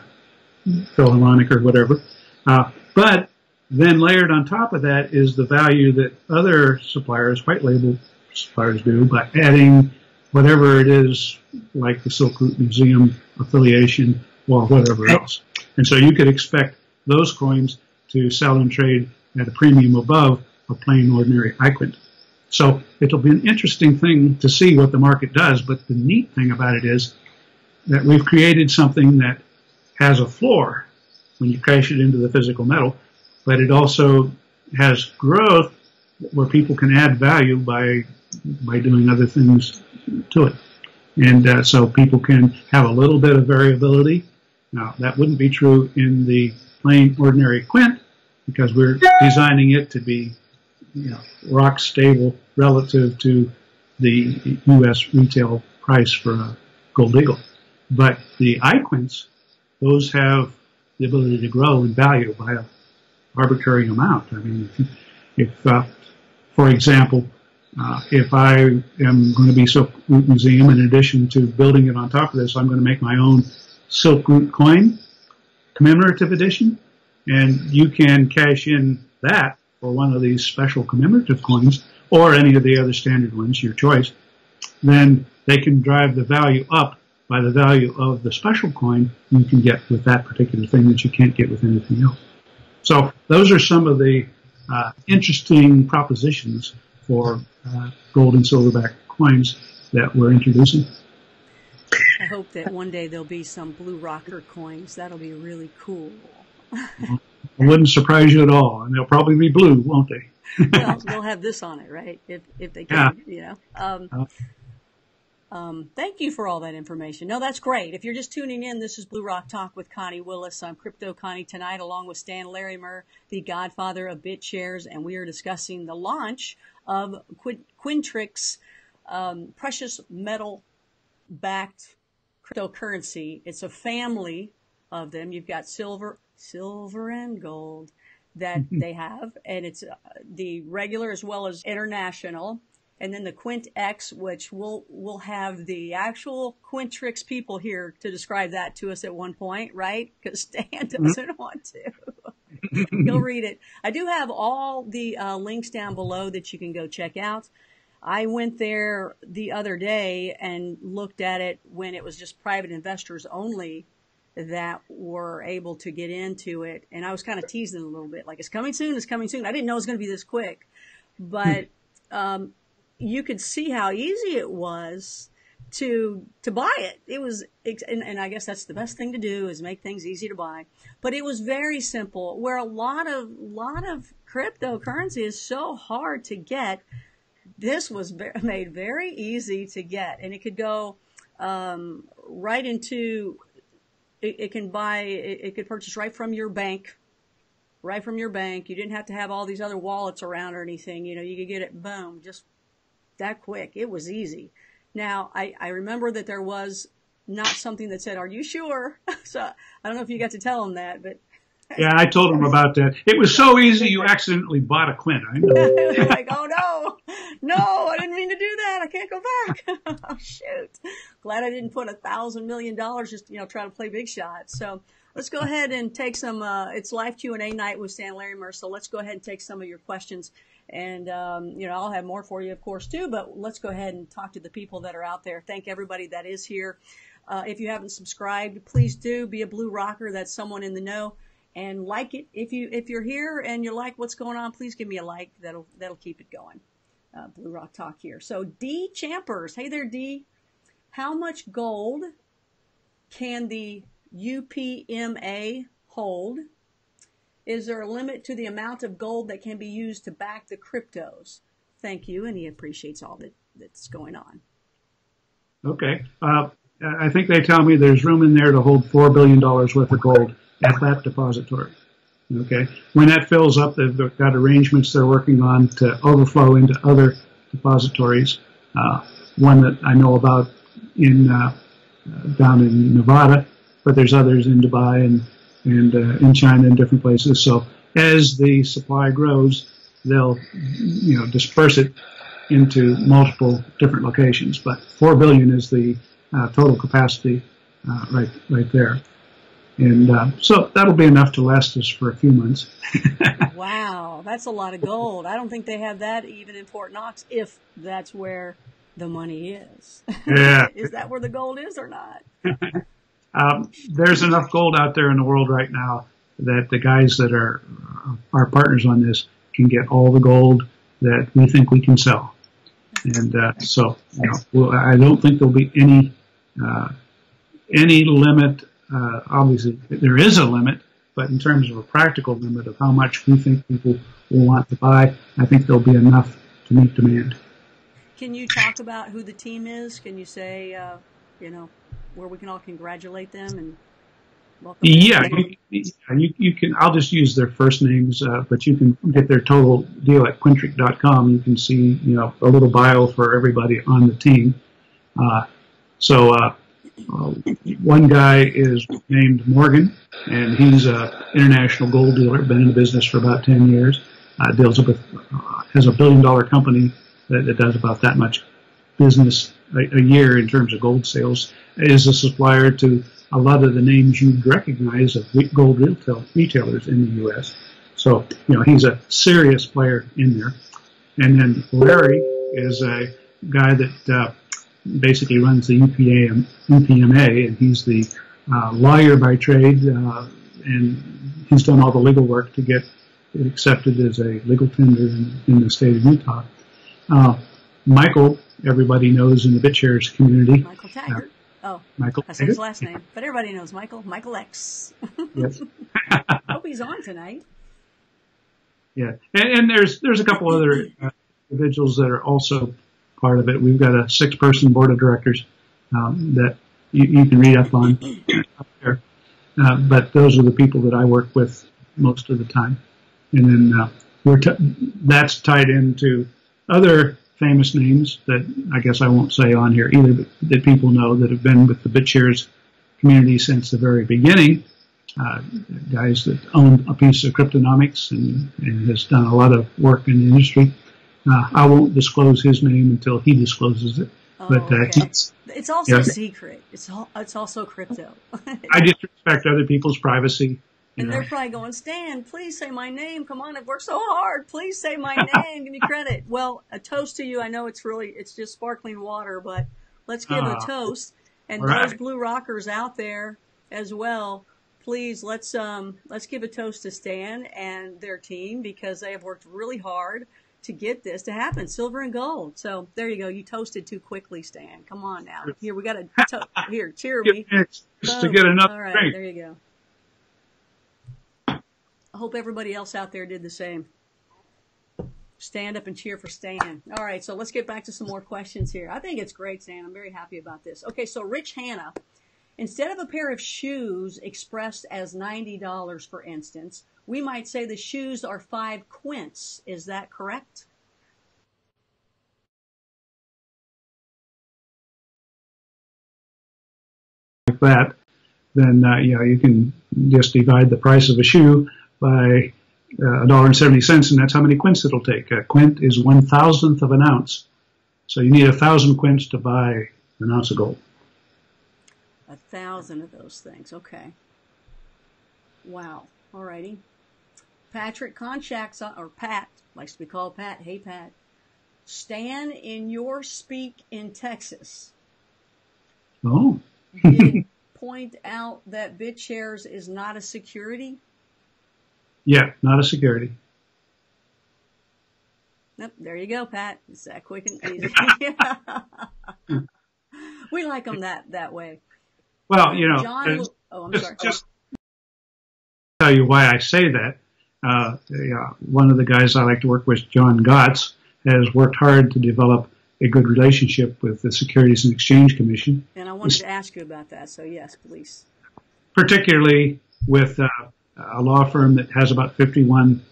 Philharmonic or whatever. But then layered on top of that is the value that other suppliers, white label suppliers, do by adding whatever it is, like the Silk Route Museum affiliation or whatever else. And so you could expect those coins to sell and trade at a premium above a plain ordinary iQuint. So it'll be an interesting thing to see what the market does, but the neat thing about it is that we've created something that has a floor when you crash it into the physical metal, but it also has growth where people can add value by doing other things to it. And so people can have a little bit of variability. Now, that wouldn't be true in the plain ordinary Quint because we're designing it to be rock stable relative to the U.S. retail price for a gold eagle. But the iQuints, those have the ability to grow in value by an arbitrary amount. I mean, if for example, if I am going to be Silk Route Museum, in addition to building it on top of this, I'm going to make my own Silk Route coin, commemorative edition, and you can cash in that for one of these special commemorative coins or any of the other standard ones, your choice. Then they can drive the value up by the value of the special coin you can get with that particular thing that you can't get with anything else. So those are some of the interesting propositions for gold and silverback coins that we're introducing. I hope that one day there'll be some blue rocker coins. That'll be really cool. It wouldn't surprise you at all, and they'll probably be blue, won't they? Well, they'll have this on it, right? If they can, thank you for all that information. No, that's great. If you're just tuning in, this is Blue Rock Talk with Connie Willis. I'm CryptoConnie tonight, along with STAN LARIMER, the Godfather of BitShares, and we are discussing the launch of Quintric's precious metal-backed cryptocurrency. It's a family of them. You've got silver and gold that they have, and it's the regular as well as international. And then the QuintX, which we'll have the actual Quintric's people here to describe that to us at one point, right? Because Stan doesn't want to. You'll read it. I do have all the links down below that you can go check out. I went there the other day and looked at it when it was just private investors only that were able to get into it. And I was kind of teasing a little bit, like, it's coming soon, it's coming soon. I didn't know it was going to be this quick. But you could see how easy it was to buy it. It was, and I guess that's the best thing to do, is make things easy to buy. But it was very simple, where a lot of cryptocurrency is so hard to get. This was made very easy to get, and it could go right into. It could purchase right from your bank. Right from your bank. You didn't have to have all these other wallets around or anything. You could get it, boom, just that quick. It was easy. Now, I remember that there was not something that said, "Are you sure?" So I don't know if you got to tell them that, but. Yeah, I told them about that. It was so easy you accidentally bought a Quint. I know. Like, oh no, I didn't mean to do that. I can't go back. Oh shoot. Glad I didn't put $1,000 million just, try to play big shot. So let's go ahead and take some, it's live Q&A night with STAN LARIMER. So let's go ahead and take some of your questions. And, I'll have more for you, of course, too, but let's go ahead and talk to the people that are out there. Thank everybody that is here. If you haven't subscribed, please do be a blue rocker. That's someone in the know. And like it. If you're here and you like what's going on, please give me a like. That'll keep it going. Blue Rock Talk here. So D Champers, hey there D. How much gold can the UPMA hold? Is there a limit to the amount of gold that can be used to back the cryptos? thank you, and he appreciates all that's going on. Okay. I think they tell me there's room in there to hold $4 billion worth of gold at that depository. Okay. When that fills up, they've got arrangements they're working on to overflow into other depositories. One that I know about down in Nevada, but there's others in Dubai and in China and different places. So as the supply grows, they'll disperse it into multiple different locations. But 4 billion is the total capacity right there. And so that'll be enough to last us for a few months. Wow, that's a lot of gold. I don't think they have that even in Fort Knox, if that's where the money is. Yeah. Is that where the gold is or not? There's enough gold out there in the world right now that the guys that are our partners on this can get all the gold that we think we can sell. And so I don't think there'll be any limit. Obviously, there is a limit, but in terms of a practical limit of how much we think people will want to buy, I think there'll be enough to meet demand. Can you talk about who the team is? Can you say, where we can all congratulate them and welcome them? Yeah, you can. I'll just use their first names, but you can get their total deal at Quintric.com. You can see, a little bio for everybody on the team. One guy is named Morgan, and he's an international gold dealer, been in the business for about 10 years, has a $1 billion company that does about that much business a year in terms of gold sales, is a supplier to a lot of the names you'd recognize of gold retailers in the U.S. So, he's a serious player in there. And then Larry is a guy that basically runs the UPMA, and he's the lawyer by trade, and he's done all the legal work to get it accepted as a legal tender in the state of Utah. Michael, everybody knows in the BitShares community. Michael Taggart. Michael that's his last name, but everybody knows Michael X. Yes. Hope he's on tonight. Yeah, and there's a couple other individuals that are also part of it. We've got a 6-person board of directors that you can read up on up there. But those are the people that I work with most of the time. And then that's tied into other famous names that I guess I won't say on here either, but that people know that have been with the BitShares community since the very beginning. Guys that own a piece of Cryptonomics and has done a lot of work in the industry. I won't disclose his name until he discloses it. Okay. It's also secret. It's also crypto. I just respect other people's privacy. And they're probably going, Stan, please say my name. Come on, I've worked so hard. Please say my name. Give me credit. Well, a toast to you. I know it's just sparkling water, but let's give a toast. And those blue rockers out there as well, please let's give a toast to Stan and their team, because they have worked really hard to get this to happen, silver and gold. So there you go. You toasted too quickly, Stan. Come on now. Here, we got here, cheer me. Just to get another All right, drink. there you go. I hope everybody else out there did the same. Stand up and cheer for Stan. All right, so let's get back to some more questions here. I think it's great, Stan. I'm very happy about this. Okay, so Rich Hanna, instead of a pair of shoes expressed as $90, for instance, we might say the shoes are 5 QuintS. Is that correct? Like that, then you can just divide the price of a shoe by $1.70, and that's how many QuintS it'll take. A Quint is 1,000th of an ounce, so you need 1,000 QuintS to buy an ounce of gold. 1,000 of those things. Okay. Wow. All righty. Patrick Conchak's or Pat likes to be called Pat. Hey, Pat. Stan, in your speak in Texas. Oh. Did point out that BitShares is not a security? Yeah, not a security. Nope, there you go, Pat. It's that quick and easy. We like them that way. Well, John, I'm sorry. Just tell you why I say that. One of the guys I like to work with, John Gotts, has worked hard to develop a good relationship with the Securities and Exchange Commission. And I wanted to ask you about that, so yes, please. Particularly with a law firm that has about 51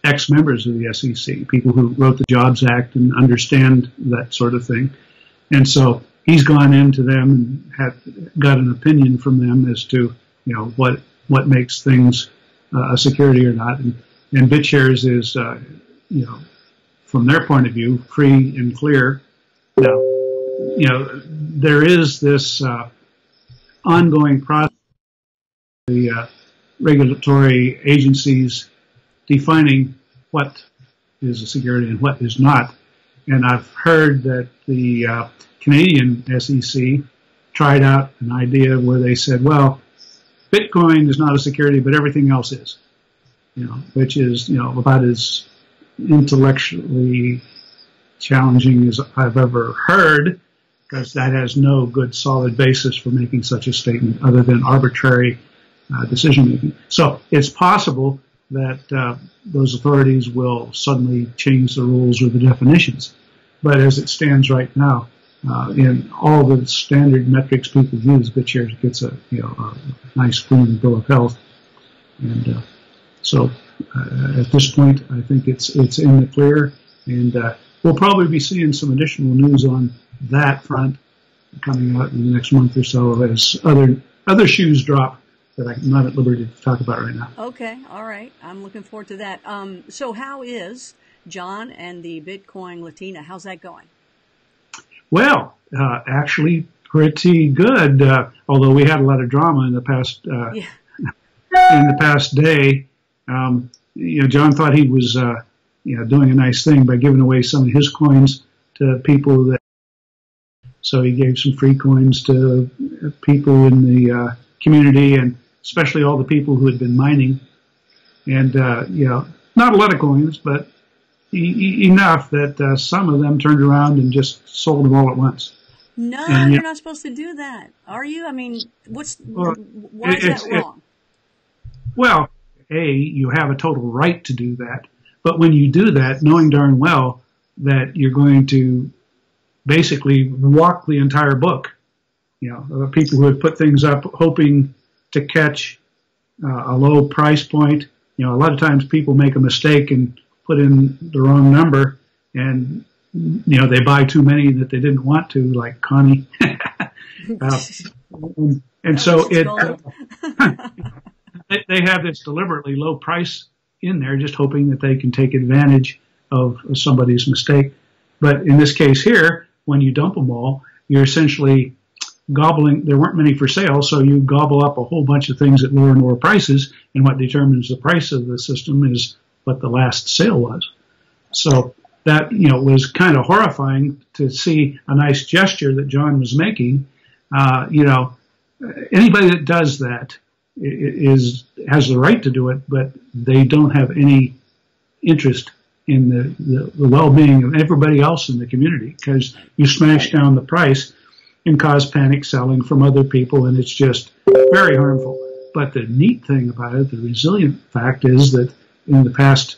ex-members of the SEC, people who wrote the Jobs Act and understand that sort of thing. And so he's gone into them and got an opinion from them as to, what makes things a security or not. And BitShares is, from their point of view, free and clear. Now, there is this ongoing process, the regulatory agencies defining what is a security and what is not. And I've heard that the Canadian SEC tried out an idea where they said, well, Bitcoin is not a security, but everything else is, which is, about as intellectually challenging as I've ever heard, because that has no good solid basis for making such a statement other than arbitrary decision making. So it's possible that those authorities will suddenly change the rules or the definitions. But as it stands right now, in all the standard metrics people use, BitShares gets a nice clean bill of health. And so at this point, I think it's in the clear, and we'll probably be seeing some additional news on that front coming out in the next month or so as other shoes drop that I'm not at liberty to talk about right now. Okay, all right. I'm looking forward to that. So how is John and the Bitcoin Latina? How's that going? Well, actually pretty good. Although we had a lot of drama in the past in the past day. John thought he was doing a nice thing by giving away some of his coins to people so he gave some free coins to people in the community, and especially all the people who had been mining. And not a lot of coins, but enough that some of them turned around and just sold them all at once. No, and, you're not supposed to do that, are you? I mean, why is that wrong? Well, you have a total right to do that. But when you do that, knowing darn well that you're going to basically walk the entire book, people who have put things up hoping to catch a low price point. A lot of times people make a mistake and put in the wrong number, and they buy too many that they didn't want to, like Connie. And so they have this deliberately low price in there, just hoping that they can take advantage of somebody's mistake. But in this case here, when you dump them all, you're essentially gobbling. There weren't many for sale, so you gobble up a whole bunch of things at lower and lower prices, and what determines the price of the system is what the last sale was. So that, was kind of horrifying to see a nice gesture that John was making. Anybody that does that has the right to do it, but they don't have any interest in the well-being of everybody else in the community, because you smash down the price and cause panic selling from other people, and it's just very harmful. But the neat thing about it, the resilient fact, is that in the past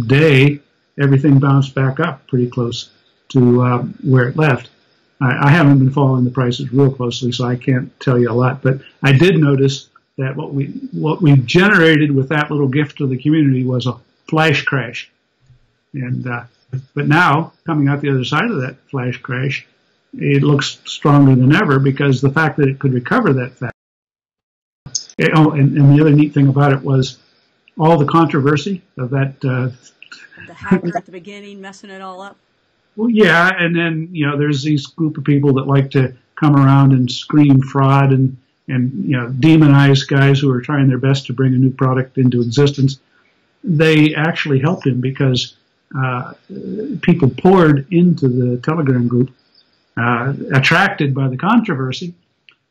day, everything bounced back up pretty close to where it left. I haven't been following the prices real closely, so I can't tell you a lot. But I did notice that what we generated with that little gift to the community was a flash crash. And but now, coming out the other side of that flash crash, it looks stronger than ever, because the fact that it could recover that fast. And the other neat thing about it was all the controversy of that. The hacker at the beginning messing it all up. Well, yeah, and then there's these group of people that like to come around and scream fraud and demonize guys who are trying their best to bring a new product into existence. They actually helped him, because people poured into the Telegram group, attracted by the controversy,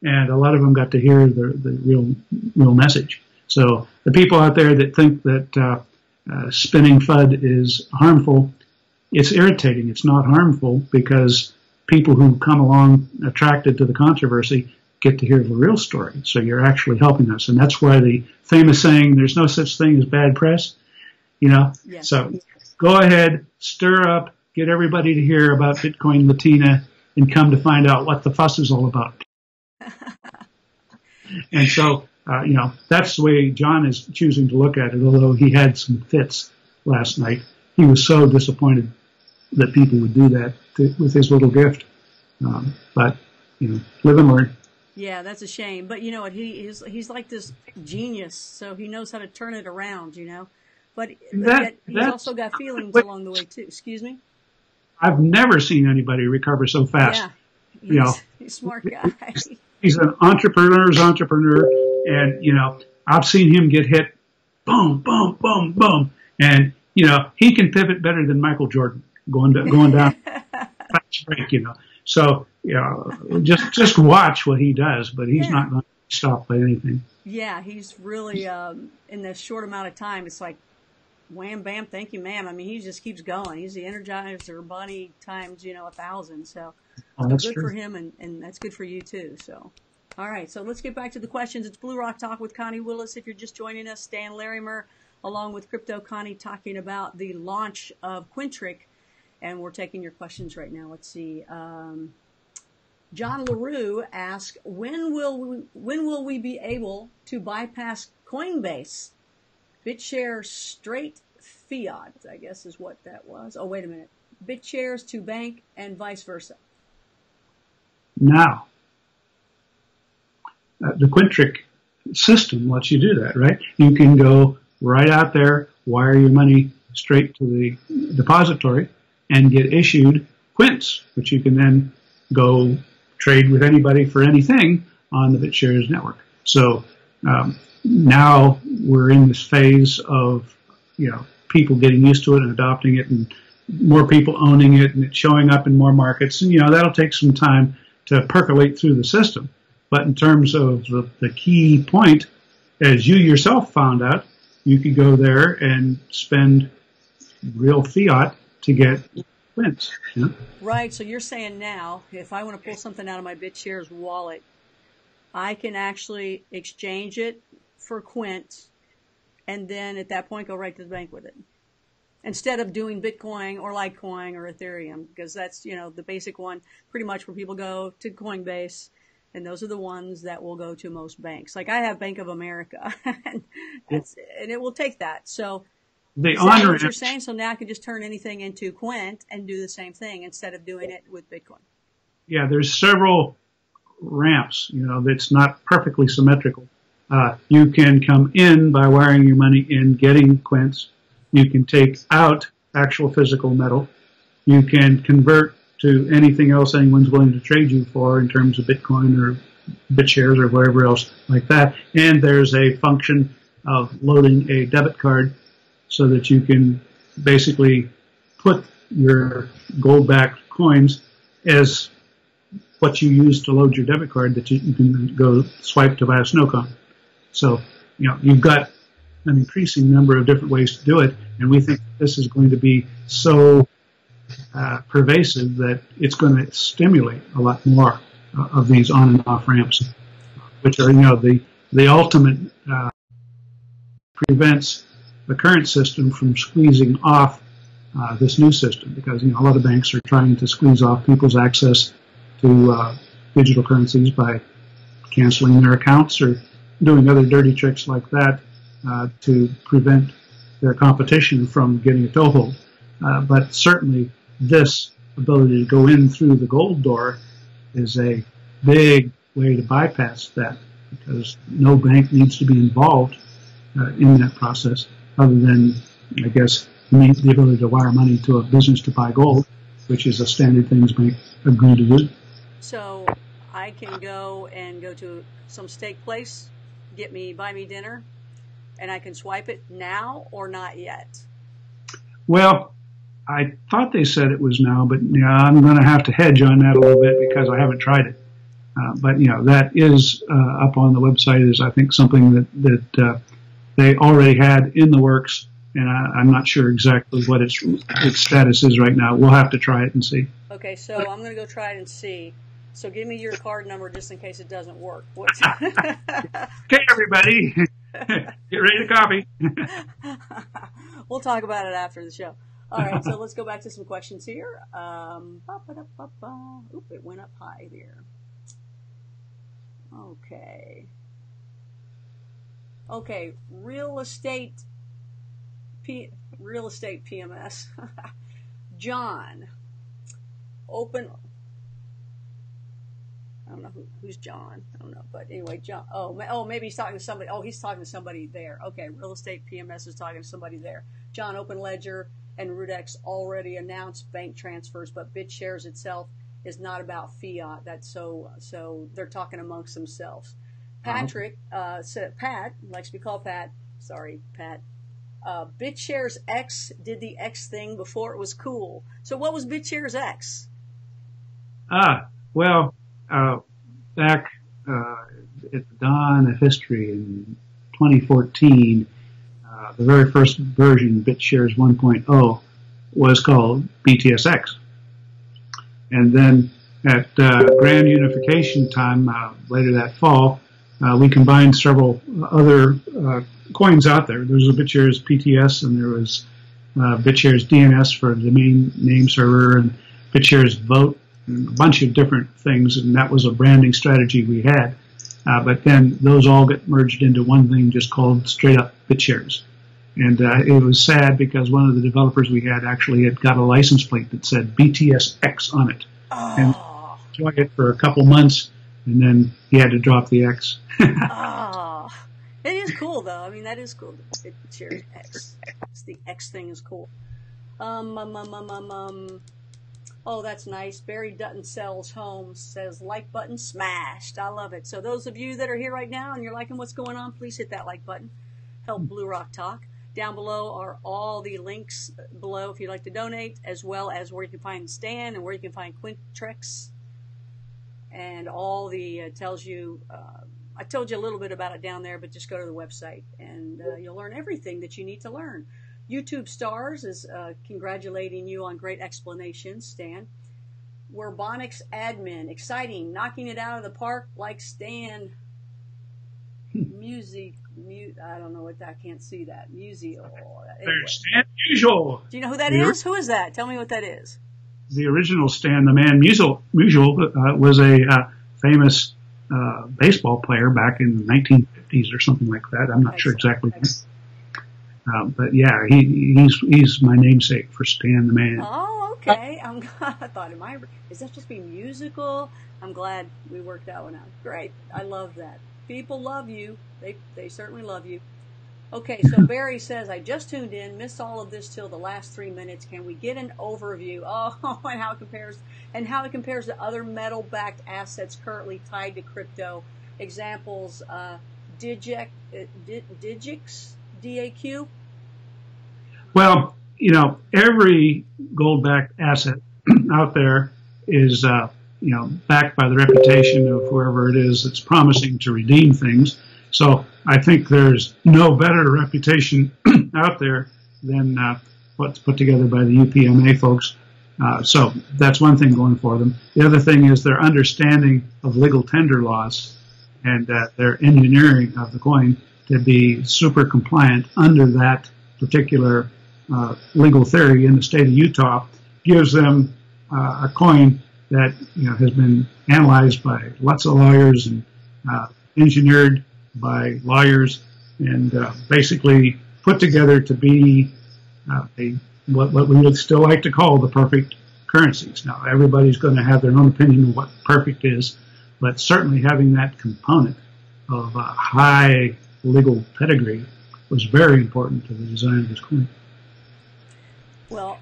and a lot of them got to hear the real message. So the people out there that think that spinning FUD is harmful, it's irritating. It's not harmful, because people who come along attracted to the controversy get to hear the real story. So you're actually helping us. And that's why the famous saying, there's no such thing as bad press, Yes. So go ahead, stir up, get everybody to hear about Bitcoin Latina, and come to find out what the fuss is all about. And so, that's the way John is choosing to look at it, although he had some fits last night. He was so disappointed that people would do that with his little gift. But, live and learn. Yeah, that's a shame. But you know what? He's like this genius, so he knows how to turn it around, But yet he's also got feelings along the way, too. Excuse me? I've never seen anybody recover so fast. Yeah, he's a smart guy. He's an entrepreneur's entrepreneur, and, I've seen him get hit, boom, boom, boom, boom. And, he can pivot better than Michael Jordan going down fast break, So, just watch what he does, but he's not going to be stopped by anything. Yeah, he's really, in this short amount of time, it's like, wham, bam, thank you, ma'am. I mean, he just keeps going. He's the Energizer Bunny times, 1,000. So that's good true. for him, and that's good for you, too. So, all right, so let's get back to the questions. It's Blue Rock Talk with Connie Willis. If you're just joining us, Stan Larimer, along with CryptoConnie, talking about the launch of Quintric. And we're taking your questions right now. Let's see. John LaRue asks, when will we be able to bypass Coinbase? BitShares straight fiat, I guess is what that was. Oh, wait a minute. BitShares to bank and vice versa. Now, the Quintric system lets you do that, right? You can go right out there, wire your money straight to the depository, and get issued QuintS, which you can then go trade with anybody for anything on the BitShares network. So now we're in this phase of people getting used to it and adopting it, and more people owning it, and it showing up in more markets. And that'll take some time to percolate through the system. But in terms of the key point, as you yourself found out, you could go there and spend real fiat to get QuintS. Right. So you're saying now, if I want to pull something out of my BitShares wallet, I can actually exchange it for QuintS, and then at that point go right to the bank with it, instead of doing Bitcoin or Litecoin or Ethereum, because that's the basic one, pretty much where people go to Coinbase, and those are the ones that will go to most banks. Like I have Bank of America, and it will take that. So. The Is that honor what you're saying? So now I can just turn anything into Quint and do the same thing instead of doing it with Bitcoin. Yeah, there's several ramps, that's not perfectly symmetrical. You can come in by wiring your money in, getting QuintS. You can take out actual physical metal. You can convert to anything else anyone's willing to trade you for in terms of Bitcoin or BitShares or whatever else like that. And there's a function of loading a debit card so that you can basically put your gold-backed coins as what you use to load your debit card that you can go swipe to buy a snow cone. So, you've got an increasing number of different ways to do it, and we think this is going to be so pervasive that it's going to stimulate a lot more of these on and off ramps, which are, the ultimate prevents the current system from squeezing off this new system, because a lot of banks are trying to squeeze off people's access to digital currencies by canceling their accounts or doing other dirty tricks like that to prevent their competition from getting a toehold. But certainly this ability to go in through the gold door is a big way to bypass that, because no bank needs to be involved in that process, other than, I guess, the ability to wire money to a business to buy gold, which is a standard things bank agree to do. So I can go to some steak place, buy me dinner, and I can swipe it now or not yet? Well, I thought they said it was now, but I'm going to have to hedge on that a little bit because I haven't tried it. But that is up on the website, is I think something that they already had in the works, and I'm not sure exactly what its status is right now. We'll have to try it and see. Okay, so I'm going to go try it and see. So give me your card number just in case it doesn't work. Okay, everybody, get ready to copy. We'll talk about it after the show. All right, so let's go back to some questions here. Oop, it went up high there. Okay, real estate PMS. John, open. I don't know who's John. I don't know, but anyway, John. Oh, maybe he's talking to somebody. Oh, he's talking to somebody there. Okay, real estate PMS is talking to somebody there. John, Open Ledger and RootX already announced bank transfers, but BitShares itself is not about fiat. That's so they're talking amongst themselves. Patrick said, Pat likes to be called Pat. Sorry, Pat. BitShares X did the X thing before it was cool. So what was BitShares X? Well, back at the dawn of history in 2014, the very first version, BitShares 1.0, was called BTSX. And then at grand unification time later that fall, we combined several other coins out there. There was a BitShares PTS, and there was BitShares DNS for the domain name server, and BitShares Vote, and a bunch of different things, and that was a branding strategy we had. But then those all get merged into one thing just called straight up BitShares. And it was sad because one of the developers we had actually had got a license plate that said BTSX on it. Oh. And enjoyed it for a couple months, and then he had to drop the X. Oh. It is cool, though. I mean, that is cool. BitShares X. The X thing is cool. Oh, that's nice. Barry Dutton Sells Homes says, like button smashed. I love it. So those of you that are here right now and you're liking what's going on, please hit that like button. Help Blue Rock Talk. Down below are all the links below if you'd like to donate, as well as where you can find Stan and where you can find Quintric. And all the tells you, I told you a little bit about it down there, but just go to the website and you'll learn everything that you need to learn. YouTube Stars is congratulating you on great explanations, Stan. Werbonics Admin, exciting, knocking it out of the park like Stan. I don't know what that, I can't see that. Musial. Anyway. Stan Musial. Do you know who that is? Who is that? Tell me what that is. The original Stan the Man Musial was a famous baseball player back in the 1950s or something like that. I'm not sure exactly. But yeah, he's my namesake for Stan the Man. Oh, okay. I thought, is that supposed to be musical? I'm glad we worked that one out. Great. I love that. People love you. They certainly love you. Okay, so Barry says, I just tuned in, missed all of this till the last 3 minutes. Can we get an overview? Oh, and how it compares to other metal-backed assets currently tied to crypto. Examples, Digix, DAQ. Well, every gold-backed asset out there is, backed by the reputation of whoever it is that's promising to redeem things. So I think there's no better reputation out there than what's put together by the UPMA folks. So that's one thing going for them. The other thing is their understanding of legal tender laws and their engineering of the coin to be super compliant under that particular legal theory in the state of Utah gives them a coin that has been analyzed by lots of lawyers and engineered by lawyers and basically put together to be what we would still like to call the perfect currencies. Now, everybody's going to have their own opinion of what perfect is, but certainly having that component of high legal pedigree was very important to the design of this coin. Well,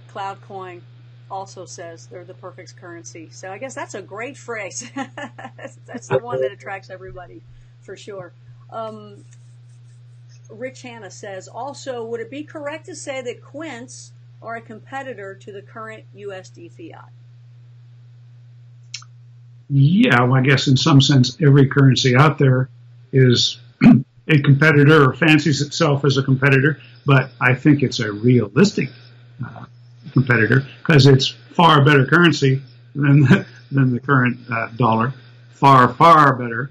Cloudcoin also says they're the perfect currency. So I guess that's a great phrase. That's the one that attracts everybody, for sure. Rich Hanna says, also, would it be correct to say that QuintS are a competitor to the current USD fiat? Yeah, well, I guess in some sense every currency out there is a competitor or fancies itself as a competitor, but I think it's a realistic competitor because it's far better currency than the current dollar, far better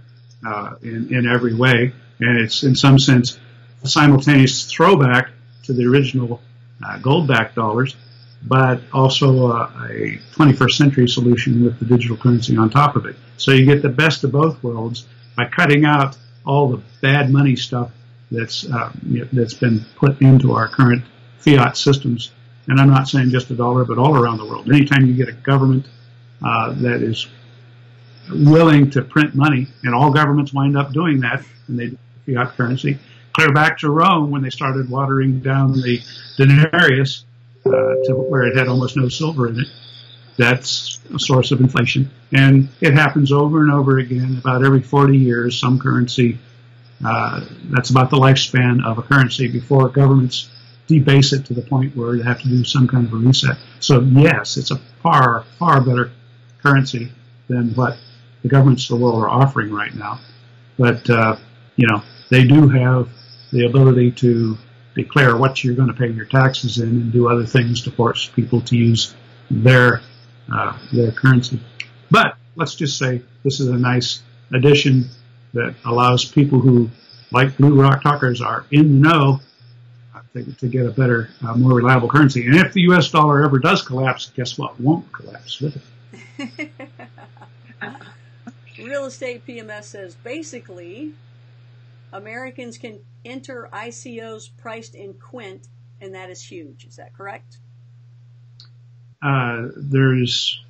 in every way, and it's in some sense a simultaneous throwback to the original gold-backed dollars, but also a 21st century solution with the digital currency on top of it. So you get the best of both worlds by cutting out all the bad money stuff that's been put into our current fiat systems. And I'm not saying just the dollar, but all around the world. Anytime you get a government that is willing to print money, and all governments wind up doing that, and they do fiat currency. Clear back to Rome when they started watering down the denarius to where it had almost no silver in it. That's a source of inflation. And it happens over and over again. About every 40 years, some currency, that's about the lifespan of a currency before governments debase it to the point where they have to do some kind of a reset. So yes, it's a far, far better currency than what the governments of the world are offering right now. But, they do have the ability to declare what you're going to pay your taxes in and do other things to force people to use their currency. But let's just say this is a nice addition that allows people who, like Blue Rock Talkers, are in the know to get a better, more reliable currency. And if the U.S. dollar ever does collapse, guess what? It won't collapse with it. Real Estate PMS says, basically, Americans can enter ICOs priced in Quint, and that is huge. Is that correct? There's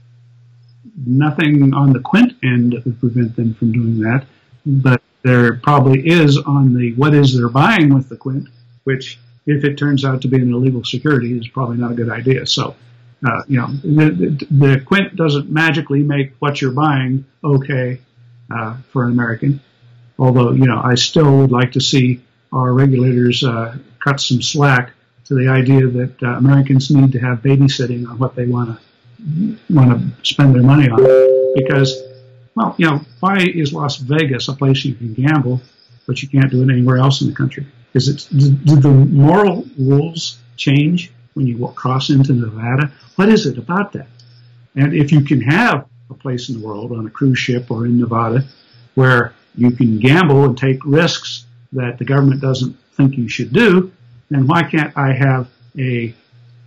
nothing on the Quint end that would prevent them from doing that, but there probably is on the what is they're buying with the Quint, which, if it turns out to be an illegal security, is probably not a good idea. So, the Quint doesn't magically make what you're buying okay for an American. Although, I still would like to see our regulators cut some slack to the idea that Americans need to have babysitting on what they want to spend their money on. Because, why is Las Vegas a place you can gamble, but you can't do it anywhere else in the country? Did the moral rules change when you cross into Nevada? What is it about that? And if you can have a place in the world on a cruise ship or in Nevada where you can gamble and take risks that the government doesn't think you should do, then why can't I have a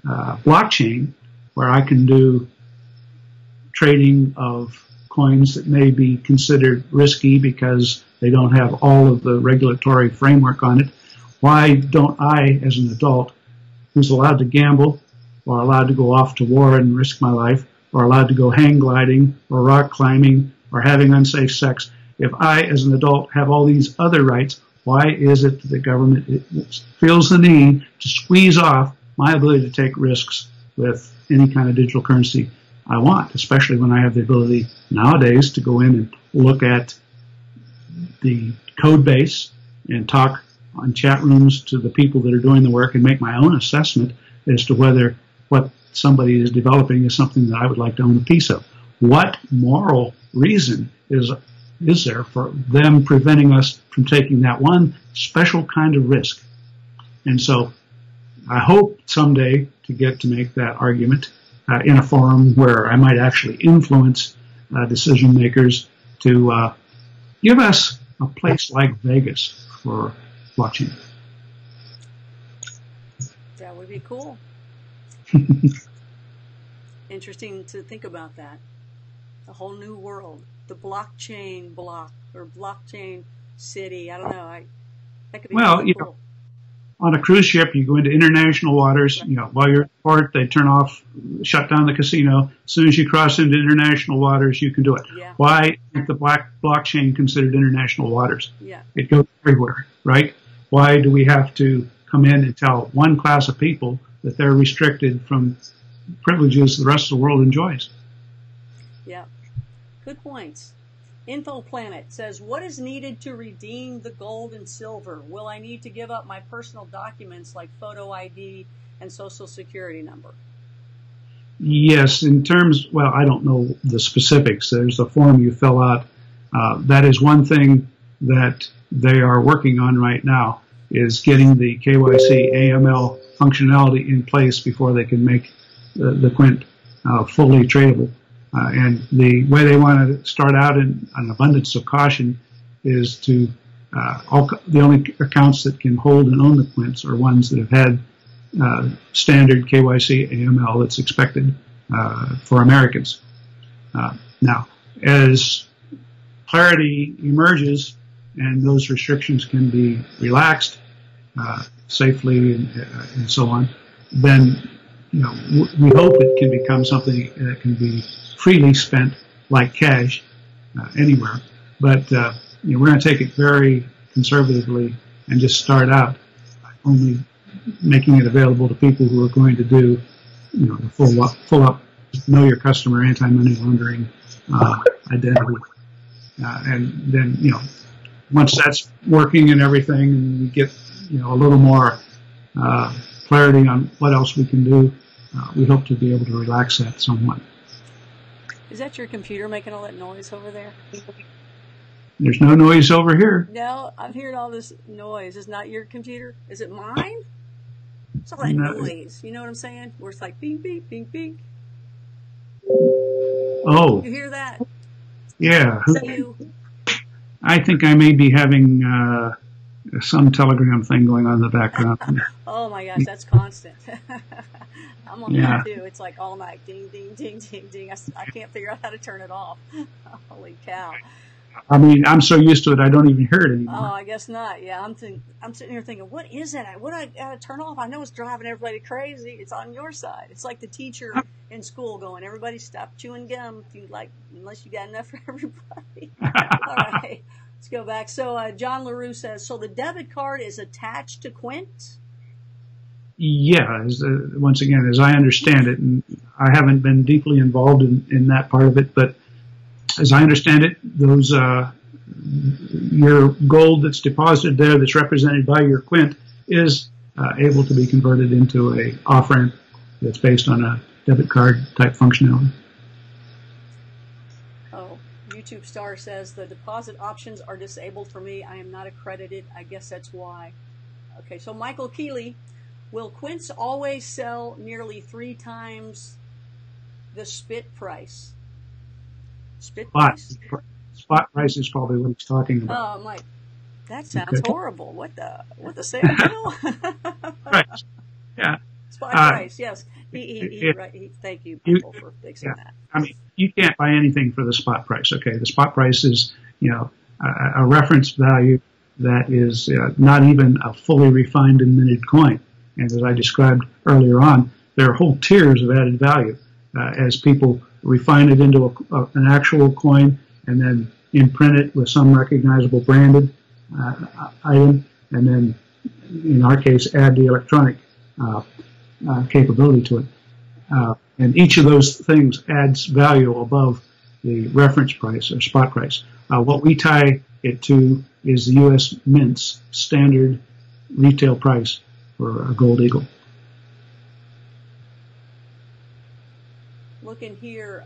blockchain where I can do trading of coins that may be considered risky because they don't have all of the regulatory framework on it? Why don't I, as an adult, who's allowed to gamble or allowed to go off to war and risk my life or allowed to go hang gliding or rock climbing or having unsafe sex, if I, as an adult, have all these other rights, why is it that the government feels the need to squeeze off my ability to take risks with any kind of digital currency I want, especially when I have the ability nowadays to go in and look at the code base and talk on chat rooms to the people that are doing the work and make my own assessment as to whether what somebody is developing is something that I would like to own a piece of. What moral reason is there for them preventing us from taking that one special kind of risk? And so I hope someday to get to make that argument in a forum where I might actually influence decision makers to give us a place like Vegas for blockchain. That would be cool. Interesting to think about that. A whole new world. The blockchain block or blockchain city. I don't know. That could be really cool. On a cruise ship, you go into international waters. While you're at port, they shut down the casino. As soon as you cross into international waters, you can do it. Yeah. Why is the blockchain considered international waters? Yeah. It goes everywhere, right? Why do we have to come in and tell one class of people that they're restricted from privileges the rest of the world enjoys? Yeah. Good points. InfoPlanet says, what is needed to redeem the gold and silver? Will I need to give up my personal documents like photo ID and social security number? Yes, I don't know the specifics. There's a form you fill out. That is one thing that they are working on right now, is getting the KYC AML functionality in place before they can make the Quint fully tradable. And the way they want to start out in an abundance of caution is to the only accounts that can hold and own the Quints are ones that have had standard KYC AML that's expected for Americans. Now, as clarity emerges and those restrictions can be relaxed safely and so on, then we hope it can become something that can be freely spent like cash anywhere. But we're going to take it very conservatively and just start out only making it available to people who are going to do the full up know your customer, anti-money laundering identity, and then once that's working and everything, and we get a little more clarity on what else we can do, we hope to be able to relax that somewhat. Is that your computer making all that noise over there? There's no noise over here. No, I'm hearing all this noise. It's not your computer? Is it mine? It's all that noise. You know what I'm saying? Where it's like bing, bing, bing, bing. Oh. You hear that? Yeah. Is that you? I think I may be having some Telegram thing going on in the background. Oh my gosh, that's constant. I'm on that too. It's like all night, ding, ding, ding, ding, ding. I can't figure out how to turn it off. Holy cow. I mean, I'm so used to it, I don't even hear it anymore. Oh, I guess not. Yeah, I'm sitting here thinking, what is that? What do I got to turn off? I know it's driving everybody crazy. It's on your side. It's like the teacher in school going, everybody stop chewing gum unless you got enough for everybody. All right, let's go back. So John LaRue says, so the debit card is attached to Quint? Yeah, once again, as I understand it, and I haven't been deeply involved in that part of it, but as I understand it, those your gold that's deposited there, that's represented by your Quint, is able to be converted into a off-ramp that's based on a debit card type functionality. Oh, YouTube Star says the deposit options are disabled for me. I am not accredited. I guess that's why. Okay, so Michael Keeley, will QuintS always sell nearly 3 times the spit price? Spot price is probably what he's talking about. Oh, Mike, that sounds horrible. What the sale deal? Right. Yeah. Spot price, yes. Thank you, Michael, for fixing that. I mean, you can't buy anything for the spot price. Okay, the spot price is a reference value that is not even a fully refined and minted coin. And as I described earlier on, there are whole tiers of added value as people refine it into an actual coin and then imprint it with some recognizable branded item, and then, in our case, add the electronic capability to it. And each of those things adds value above the reference price or spot price. What we tie it to is the U.S. Mint's standard retail price for a gold eagle. Looking here,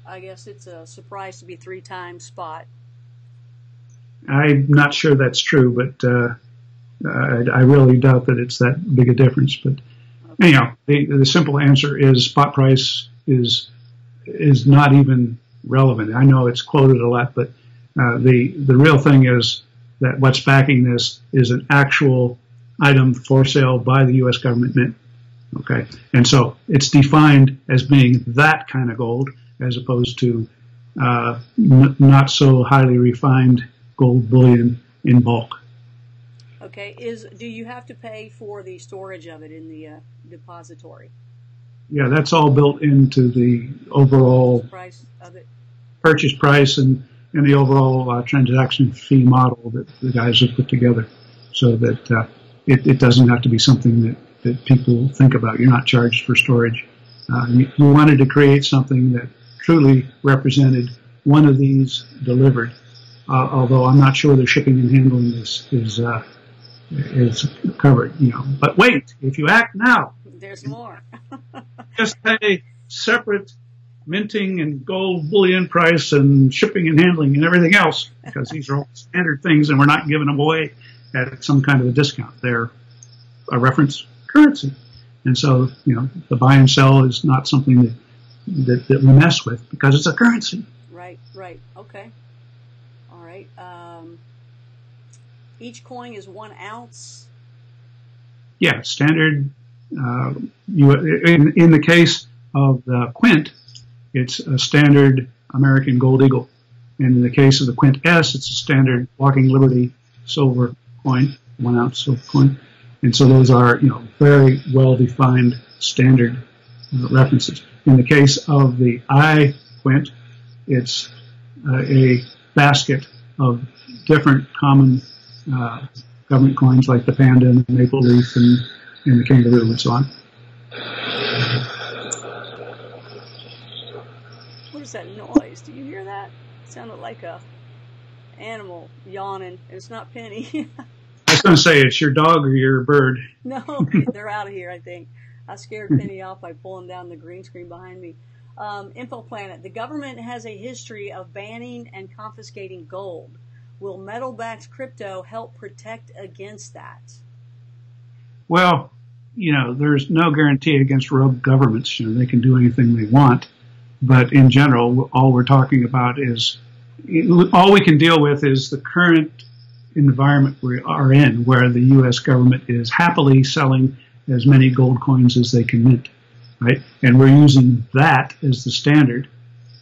I guess it's a surprise to be 3 times spot. I'm not sure that's true, but I really doubt that it's that big a difference. But anyhow, the simple answer is spot price is not even relevant. I know it's quoted a lot, but the real thing is that what's backing this is an actual item for sale by the U.S. government mint. Okay, and so it's defined as being that kind of gold, as opposed to not so highly refined gold bullion in bulk. Okay, do you have to pay for the storage of it in the depository? Yeah, that's all built into the overall price of it. Purchase price and the overall transaction fee model that the guys have put together, so that it doesn't have to be something that people think about. You're not charged for storage. We wanted to create something that truly represented one of these delivered, although I'm not sure the shipping and handling is covered. But wait, if you act now, there's more. Just pay separate minting and gold bullion price and shipping and handling and everything else, because these are all standard things and we're not giving them away at some kind of a discount. They're a reference currency. And so, the buy and sell is not something that we mess with because it's a currency. Right. Okay. All right. Each coin is 1 ounce. Yeah, standard. In the case of the Quint, it's a standard American Gold Eagle. And in the case of the QuintS, it's a standard Walking Liberty silver coin, 1 ounce silver coin. And so those are, very well-defined standard references. In the case of the iQuint, it's a basket of different common government coins like the panda and the maple leaf and the kangaroo and so on. What is that noise? Do you hear that? It sounded like a animal yawning. It's not Penny. I was going to say, it's your dog or your bird. No, they're out of here, I think. I scared Penny off by pulling down the green screen behind me. InfoPlanet. The government has a history of banning and confiscating gold. Will metal-backed crypto help protect against that? Well, there's no guarantee against rogue governments. They can do anything they want. But in general, all we're talking about is, all we can deal with is the current environment we are in, where the U.S. government is happily selling as many gold coins as they can mint, right? And we're using that as the standard,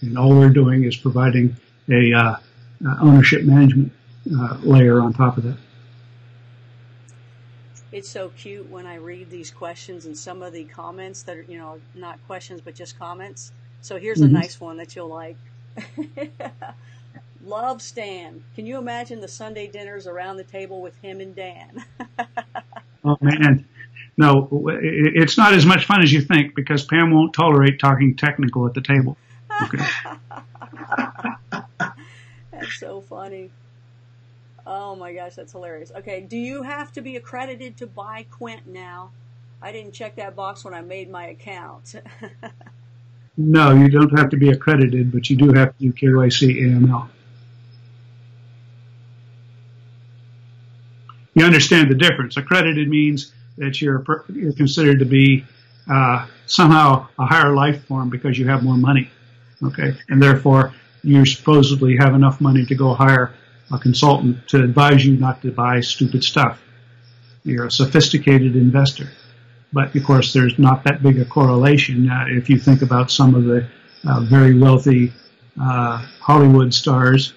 and all we're doing is providing a ownership management layer on top of that. It's so cute when I read these questions and some of the comments that are, not questions, but just comments. So here's a nice one that you'll like. Love Stan. Can you imagine the Sunday dinners around the table with him and Dan? Oh, man. No, it's not as much fun as you think, because Pam won't tolerate talking technical at the table. Okay. That's so funny. Oh my gosh, that's hilarious. Okay, do you have to be accredited to buy Quint now? I didn't check that box when I made my account. No, you don't have to be accredited, but you do have to do KYC AML. You understand the difference. Accredited means that you're considered to be somehow a higher life form because you have more money, okay? And therefore, you supposedly have enough money to go hire a consultant to advise you not to buy stupid stuff. You're a sophisticated investor. But, of course, there's not that big a correlation. If you think about some of the very wealthy Hollywood stars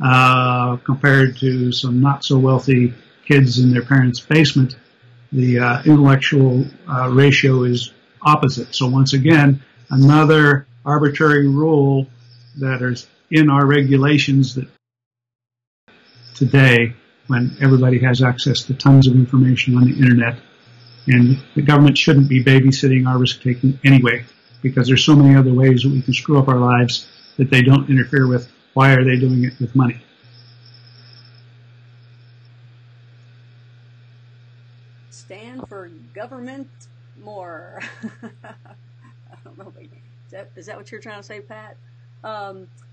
compared to some not-so-wealthy kids in their parents' basement, the intellectual ratio is opposite. So once again, another arbitrary rule that is in our regulations that today, when everybody has access to tons of information on the internet, and the government shouldn't be babysitting our risk-taking anyway, because there's so many other ways that we can screw up our lives that they don't interfere with. Why are they doing it with money? Stand for government more. I don't know. Is that what you're trying to say, Pat?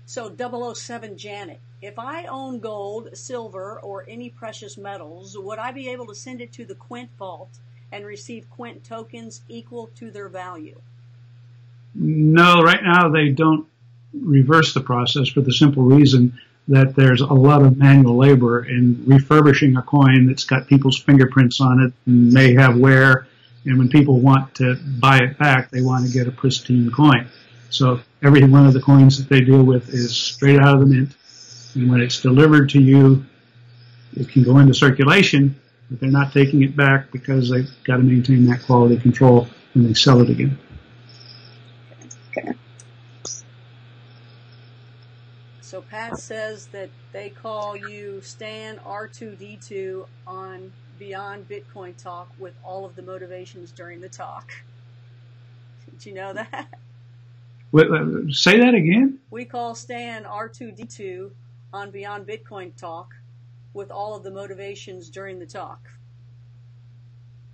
So 007 Janet. If I own gold, silver, or any precious metals, would I be able to send it to the Quint vault and receive Quint tokens equal to their value? No, right now they don't reverse the process for the simple reason that there's a lot of manual labor in refurbishing a coin that's got people's fingerprints on it and may have wear. And when people want to buy it back, they want to get a pristine coin. So every one of the coins that they deal with is straight out of the mint. And when it's delivered to you, it can go into circulation, but they're not taking it back because they've got to maintain that quality control when they sell it again. Okay. So Pat says that they call you Stan R2D2 on Beyond Bitcoin Talk with all of the motivations during the talk. Did you know that? Wait, say that again? We call Stan R2D2 on Beyond Bitcoin Talk with all of the motivations during the talk.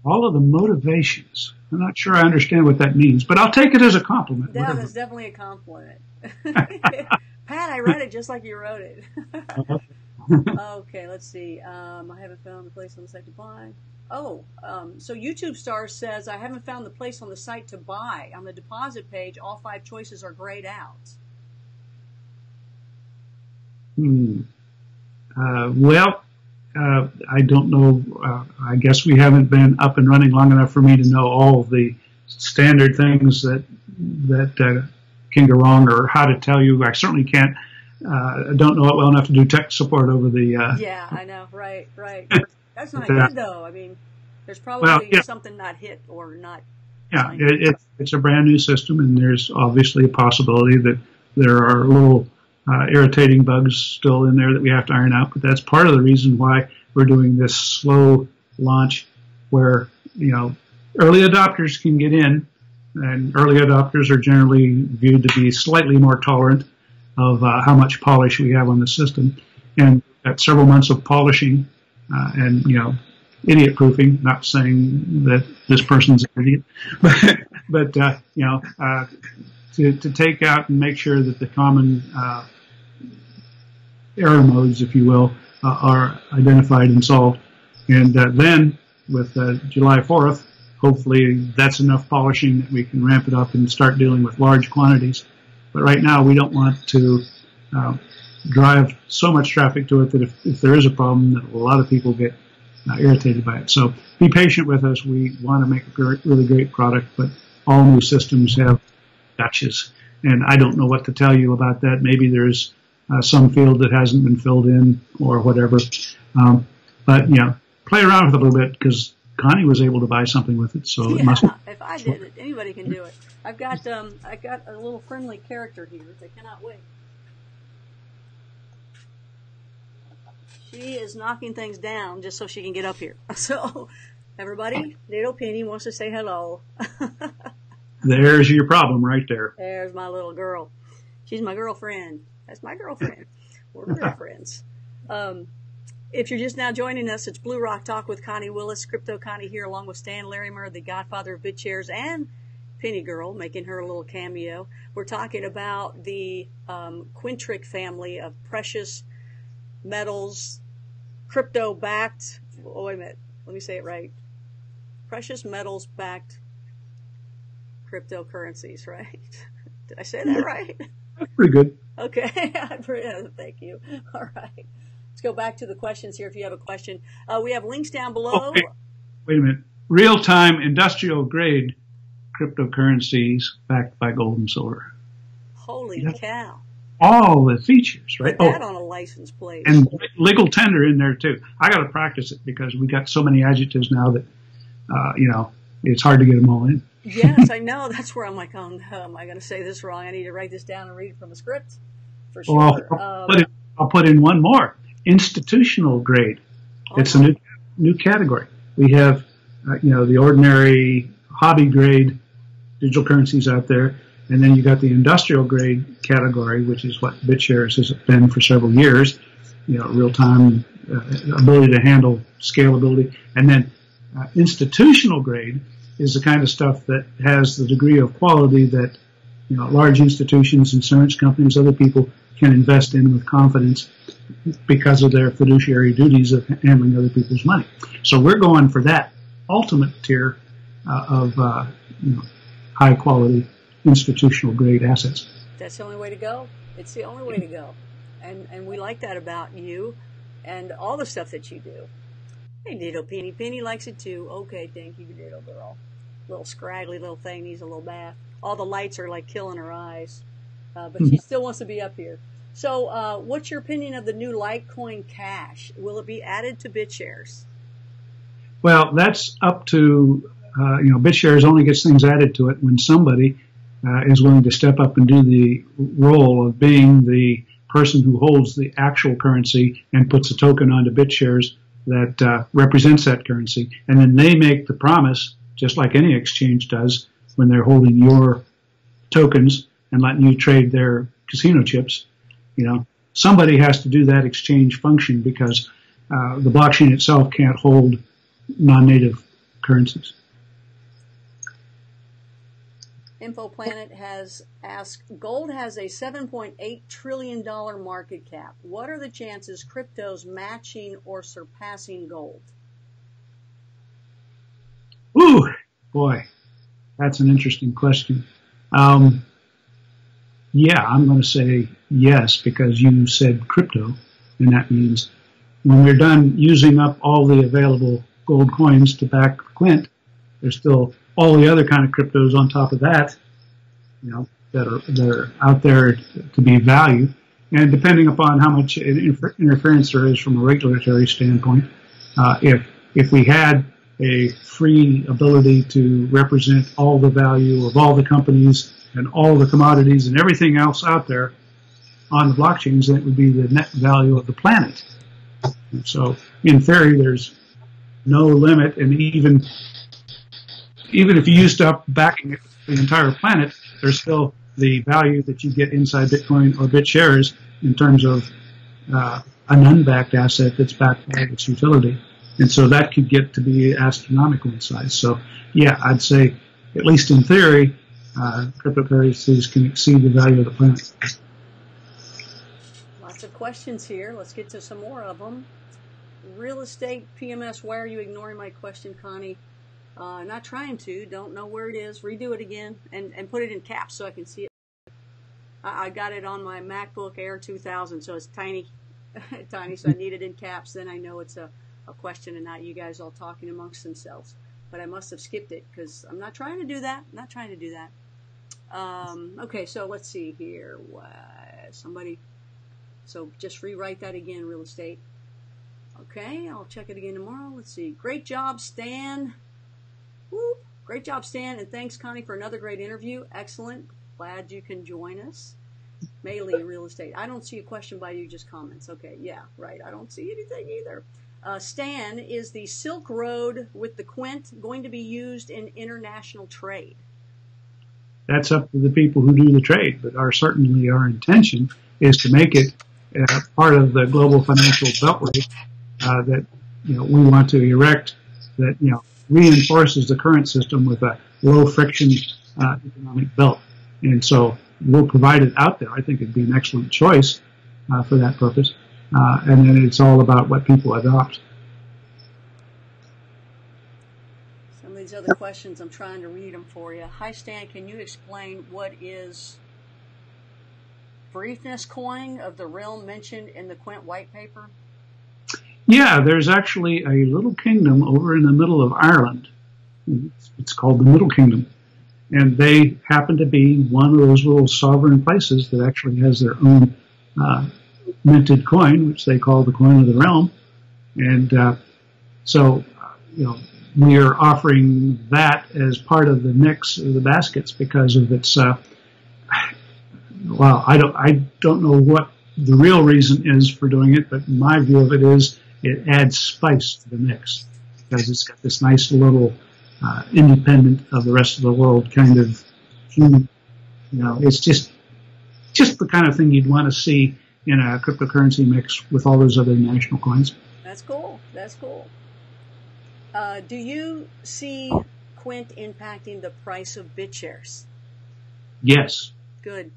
All of the motivations. I'm not sure I understand what that means, but I'll take it as a compliment. That is definitely a compliment. Pat, I read it just like you wrote it. Okay, let's see. I haven't found the place on the site to buy. So YouTube Star says, I haven't found the place on the site to buy. On the deposit page, all 5 choices are grayed out. I don't know. I guess we haven't been up and running long enough for me to know all of the standard things that can go wrong, or how to tell you. I certainly can't. I don't know it well enough to do tech support over the. Yeah, I know. Right. That's not good though. I mean, there's probably something not hit or not. Yeah, it's a brand new system, and there's obviously a possibility that there are little irritating bugs still in there that we have to iron out. But that's part of the reason why we're doing this slow launch, where early adopters can get in, and early adopters are generally viewed to be slightly more tolerant of how much polish we have on the system. And at several months of polishing and idiot proofing, not saying that this person's an idiot, but to take out and make sure that the common error modes, if you will, are identified and solved. And then with July 4th, hopefully that's enough polishing that we can ramp it up and start dealing with large quantities. But right now we don't want to drive so much traffic to it that if there is a problem, that a lot of people get irritated by it. So be patient with us. We want to make a really great product, but all new systems have gotchas. And I don't know what to tell you about that. Maybe there's some field that hasn't been filled in or whatever. But play around with it a little bit, because Connie was able to buy something with it, so it must. If I did it, anybody can do it. I've got a little friendly character here. They cannot wait. She is knocking things down just so she can get up here. So, everybody, Little Penny wants to say hello. There's your problem right there. There's my little girl. She's my girlfriend. That's my girlfriend. We're girlfriends. If you're just now joining us, it's Blue Rock Talk with Connie Willis, Crypto Connie here, along with Stan Larimer, the Godfather of BitShares, and Penny Girl, making her a little cameo. We're talking about the Quintric family of precious metals, crypto-backed, oh, wait a minute, let me say it right, precious metals-backed cryptocurrencies, right? Did I say that right? That's pretty good. Okay, thank you. All right. Let's go back to the questions here if you have a question. We have links down below. Okay. Wait a minute. Real-time industrial-grade cryptocurrencies backed by gold and silver. Holy cow. All the features, right? Put that on a license plate. And legal tender in there, too. I got to practice it, because we got so many adjectives now that, it's hard to get them all in. Yes, I know. That's where I'm like, oh, no, am I going to say this wrong? I need to write this down and read it from a script, for sure. Well, I'll put in one more. Institutional grade. It's a new category. We have, the ordinary hobby grade digital currencies out there, and then you got the industrial grade category, which is what BitShares has been for several years. Real-time ability to handle scalability, and then institutional grade is the kind of stuff that has the degree of quality that large institutions, insurance companies, other people can invest in with confidence because of their fiduciary duties of handling other people's money. So we're going for that ultimate tier of high quality institutional grade assets. That's the only way to go. It's the only way to go. And we like that about you and all the stuff that you do. Hey, Ditto Penny. Penny likes it too. Okay, thank you, Ditto Girl. Little scraggly little thing needs a little bath. All the lights are like killing her eyes. But she still wants to be up here. So what's your opinion of the new Litecoin Cash? Will it be added to BitShares? Well, that's up to, BitShares only gets things added to it when somebody is willing to step up and do the role of being the person who holds the actual currency and puts a token onto BitShares that represents that currency. And then they make the promise, just like any exchange does, when they're holding your tokens and letting you trade their casino chips. Somebody has to do that exchange function, because the blockchain itself can't hold non-native currencies. InfoPlanet has asked, gold has a $7.8 trillion market cap. What are the chances crypto's matching or surpassing gold? Ooh, boy, that's an interesting question. Yeah, I'm going to say yes, because you said crypto, and that means when we're done using up all the available gold coins to back Quint, there's still all the other kind of cryptos on top of that, that are out there to be valued. And depending upon how much interference there is from a regulatory standpoint, if we had a free ability to represent all the value of all the companies and all the commodities and everything else out there on the blockchains, then it would be the net value of the planet. And so, in theory, there's no limit, and even if you used up backing it, the entire planet, there's still the value that you get inside Bitcoin or BitShares in terms of an unbacked asset that's backed by its utility. And so that could get to be astronomical in size. So, yeah, I'd say, at least in theory, cryptocurrencies can exceed the value of the planet. Lots of questions here. Let's get to some more of them. Real estate PMS, why are you ignoring my question, Connie? Not trying to. Don't know where it is. Redo it again and put it in caps so I can see it. I got it on my MacBook Air 2000, so it's tiny, so I need it in caps. Then I know it's a question and not you guys all talking amongst themselves. But I must have skipped it because I'm not trying to do that. Okay, so let's see here. So just rewrite that again, real estate. Okay, I'll check it again tomorrow. Let's see. Great job, Stan. Woo. Great job, Stan. And thanks, Connie, for another great interview. Excellent. Glad you can join us. Melee real estate. I don't see a question by you, just comments. Okay, yeah, right. I don't see anything either. Stan, is the Silk Road with the Quint going to be used in international trade? That's up to the people who do the trade, but certainly our intention is to make it part of the global financial beltway that we want to erect, that reinforces the current system with a low friction economic belt. And so we'll provide it out there. I think it'd be an excellent choice for that purpose. And then it's all about what people adopt. Some of these other questions, I'm trying to read them for you. Hi, Stan, can you explain what is briefness coin of the realm mentioned in the Quint white paper? Yeah, there's actually a little kingdom over in the middle of Ireland. It's called the Middle Kingdom. And they happen to be one of those little sovereign places that actually has their own minted coin, which they call the coin of the realm. And so we are offering that as part of the mix of the baskets because of its, I don't know what the real reason is for doing it, but my view of it is it adds spice to the mix because it's got this nice little independent of the rest of the world kind of human, it's just the kind of thing you'd want to see in a cryptocurrency mix with all those other national coins. That's cool. Do you see Quint impacting the price of BitShares? Yes. Good.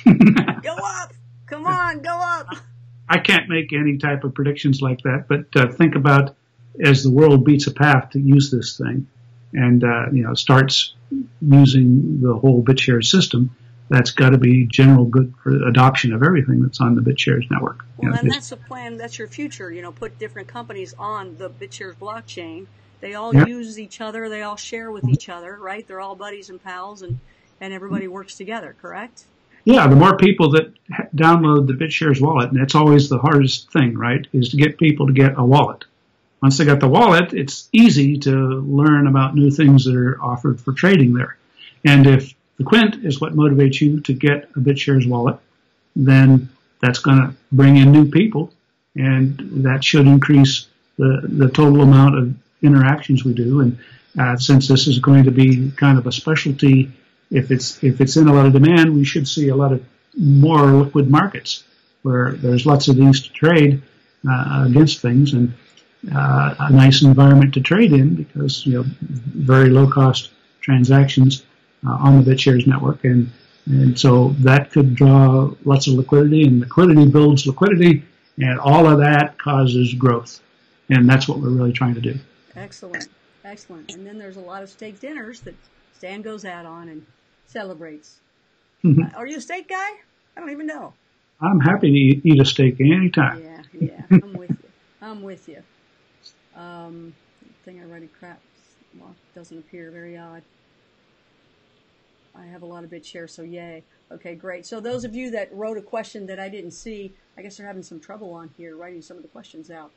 Go up! Come on, go up! I can't make any type of predictions like that, but think about as the world beats a path to use this thing and starts using the whole BitShares system, that's got to be general good for adoption of everything that's on the BitShares network. Well, and that's the plan. That's your future. Put different companies on the BitShares blockchain. They all use each other. They all share with each other, right? They're all buddies and pals, and everybody works together, correct? Yeah, the more people that download the BitShares wallet, and that's always the hardest thing, right, is to get people to get a wallet. Once they got the wallet, it's easy to learn about new things that are offered for trading there. And if the Quint is what motivates you to get a BitShares wallet, then that's going to bring in new people, and that should increase the total amount of interactions we do. And since this is going to be kind of a specialty, if it's in a lot of demand, we should see a lot of more liquid markets where there's lots of things to trade against things, and a nice environment to trade in because very low cost transactions on the BitShares network, and so that could draw lots of liquidity, and liquidity builds liquidity, and all of that causes growth, and that's what we're really trying to do. Excellent. And then there's a lot of steak dinners that Stan goes out on and celebrates. Are you a steak guy? I don't even know. I'm happy to eat a steak anytime. Yeah, I'm with you. I'm with you. Thing I already crap. Well, doesn't appear, very odd. I have a lot of BitShares, so yay. Okay, great. So those of you that wrote a question that I didn't see, I guess they're having some trouble on here writing some of the questions out.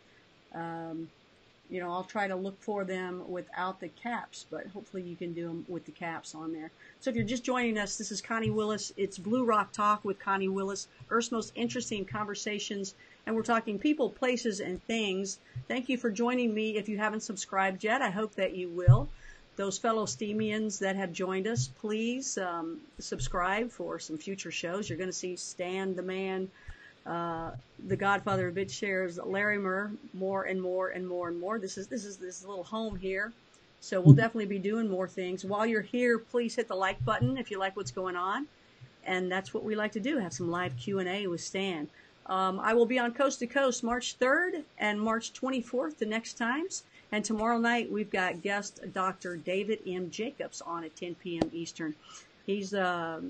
You know, I'll try to look for them without the caps, but hopefully you can do them with the caps on there. So if you're just joining us, this is Connie Willis. It's Blue Rock Talk with Connie Willis, Earth's most interesting conversations, and we're talking people, places, and things. Thank you for joining me. If you haven't subscribed yet, I hope that you will. Those fellow Steamians that have joined us, please subscribe for some future shows. You're going to see Stan the Man, the Godfather of BitShares, Larimer, more and more and more and more. This is this little home here, so we'll definitely be doing more things. While you're here, please hit the like button if you like what's going on, and that's what we like to do: have some live Q&A with Stan. I will be on Coast to Coast March 3rd and March 24th the next times. And tomorrow night, we've got guest Dr. David M. Jacobs on at 10 p.m. Eastern. He's a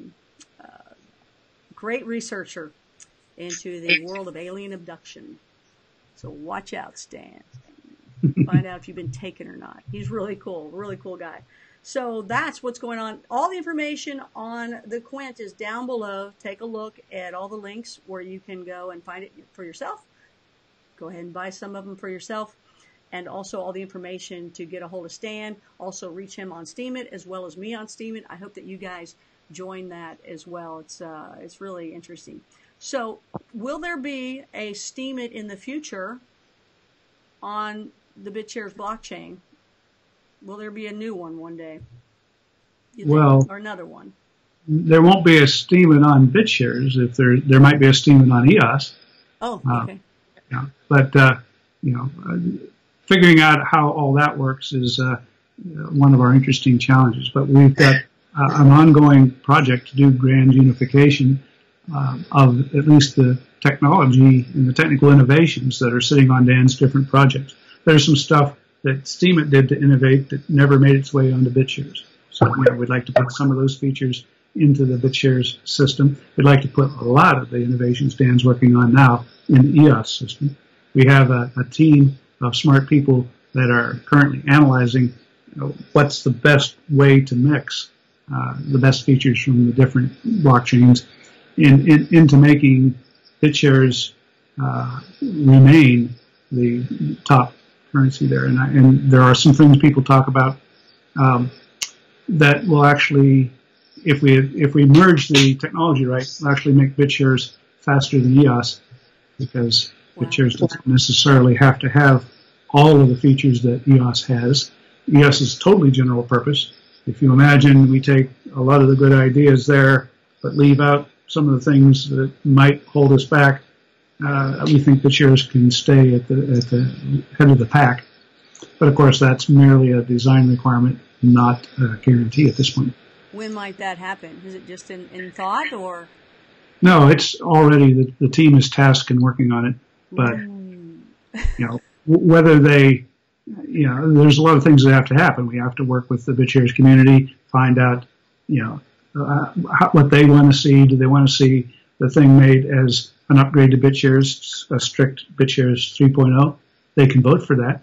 great researcher into the world of alien abduction. So watch out, Stan. Find out if you've been taken or not. He's really cool guy. So that's what's going on. All the information on the Quint is down below. Take a look at all the links where you can go and find it for yourself. Go ahead and buy some of them for yourself. And also all the information to get a hold of Stan. Also reach him on Steemit as well as me on Steemit. I hope that you guys join that as well. It's really interesting. So will there be a Steemit in the future on the BitShares blockchain? Will there be a new one day? Or another one? There won't be a Steemit on BitShares. If there might be a Steemit on EOS. Oh, okay. Yeah, but figuring out how all that works is one of our interesting challenges. But we've got an ongoing project to do grand unification of at least the technology and the technical innovations that are sitting on Dan's different projects. There's some stuff that Steemit did to innovate that never made its way onto BitShares. So we'd like to put some of those features into the BitShares system. We'd like to put a lot of the innovations Dan's working on now in the EOS system. We have a team of smart people that are currently analyzing what's the best way to mix the best features from the different blockchains into making BitShares remain the top currency there. And there are some things people talk about that will actually, if we merge the technology right, will actually make BitShares faster than EOS, because BitShares doesn't necessarily have to have all of the features that EOS has. EOS is totally general purpose. If you imagine we take a lot of the good ideas there, but leave out some of the things that might hold us back, we think BitShares can stay at the head of the pack. But of course, that's merely a design requirement, not a guarantee at this point. When might that happen? Is it just in thought, or? No, it's already, the team is tasked and working on it. But, whether they, there's a lot of things that have to happen. We have to work with the BitShares community, find out, what they want to see. Do they want to see the thing made as an upgrade to BitShares, a strict BitShares 3.0? They can vote for that.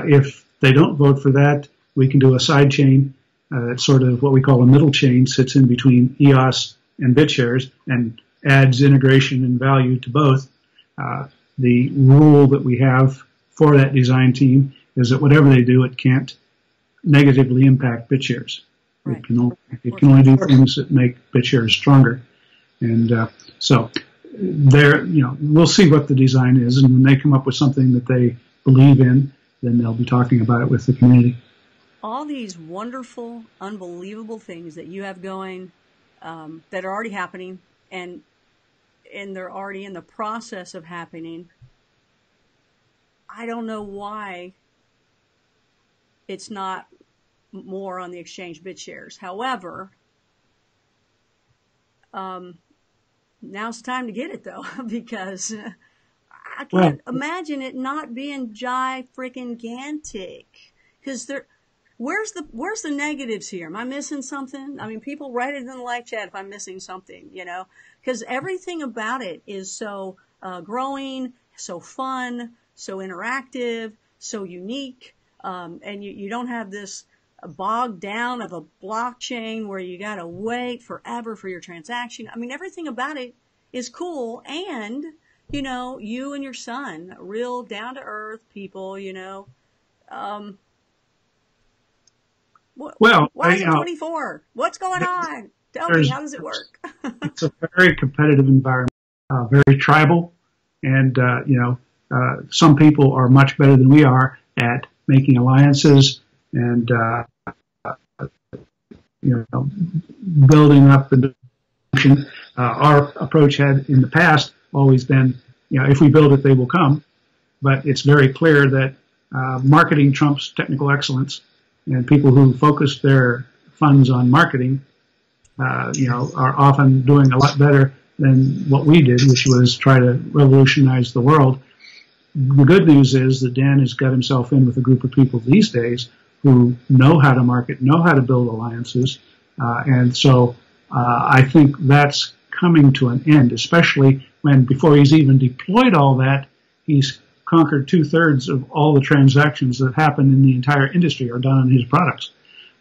If they don't vote for that, we can do a side chain. It's sort of what we call a middle chain, sits in between EOS and BitShares and adds integration and value to both. The rule that we have for that design team is that whatever they do, it can't negatively impact BitShares. Right. It can only do things that make BitShares stronger. And so there, we'll see what the design is, and when they come up with something that they believe in, then they'll be talking about it with the community. All these wonderful, unbelievable things that you have going that are already happening, and they're already in the process of happening. I don't know why it's not more on the exchange BitShares. However, now's the time to get it, though, because I can't imagine it not being freaking-gantic. Because where's the negatives here? Am I missing something? I mean, people write it in the live chat if I'm missing something, because everything about it is so growing, so fun, so interactive, so unique, and you don't have this bogged down of a blockchain where you got to wait forever for your transaction. I mean, everything about it is cool, and you and your son, real down to earth people. Well, why is it 24? What's going on? Tell me, how does it work? It's a very competitive environment, very tribal, and some people are much better than we are at making alliances and building up the notion. Our approach had in the past always been, if we build it, they will come. But it's very clear that marketing trumps technical excellence, and people who focus their funds on marketing, are often doing a lot better than what we did, which was try to revolutionize the world. The good news is that Dan has got himself in with a group of people these days who know how to market, know how to build alliances, and so I think that's coming to an end, especially when before he's even deployed all that, he's conquered 2/3 of all the transactions that happen in the entire industry are done on his products.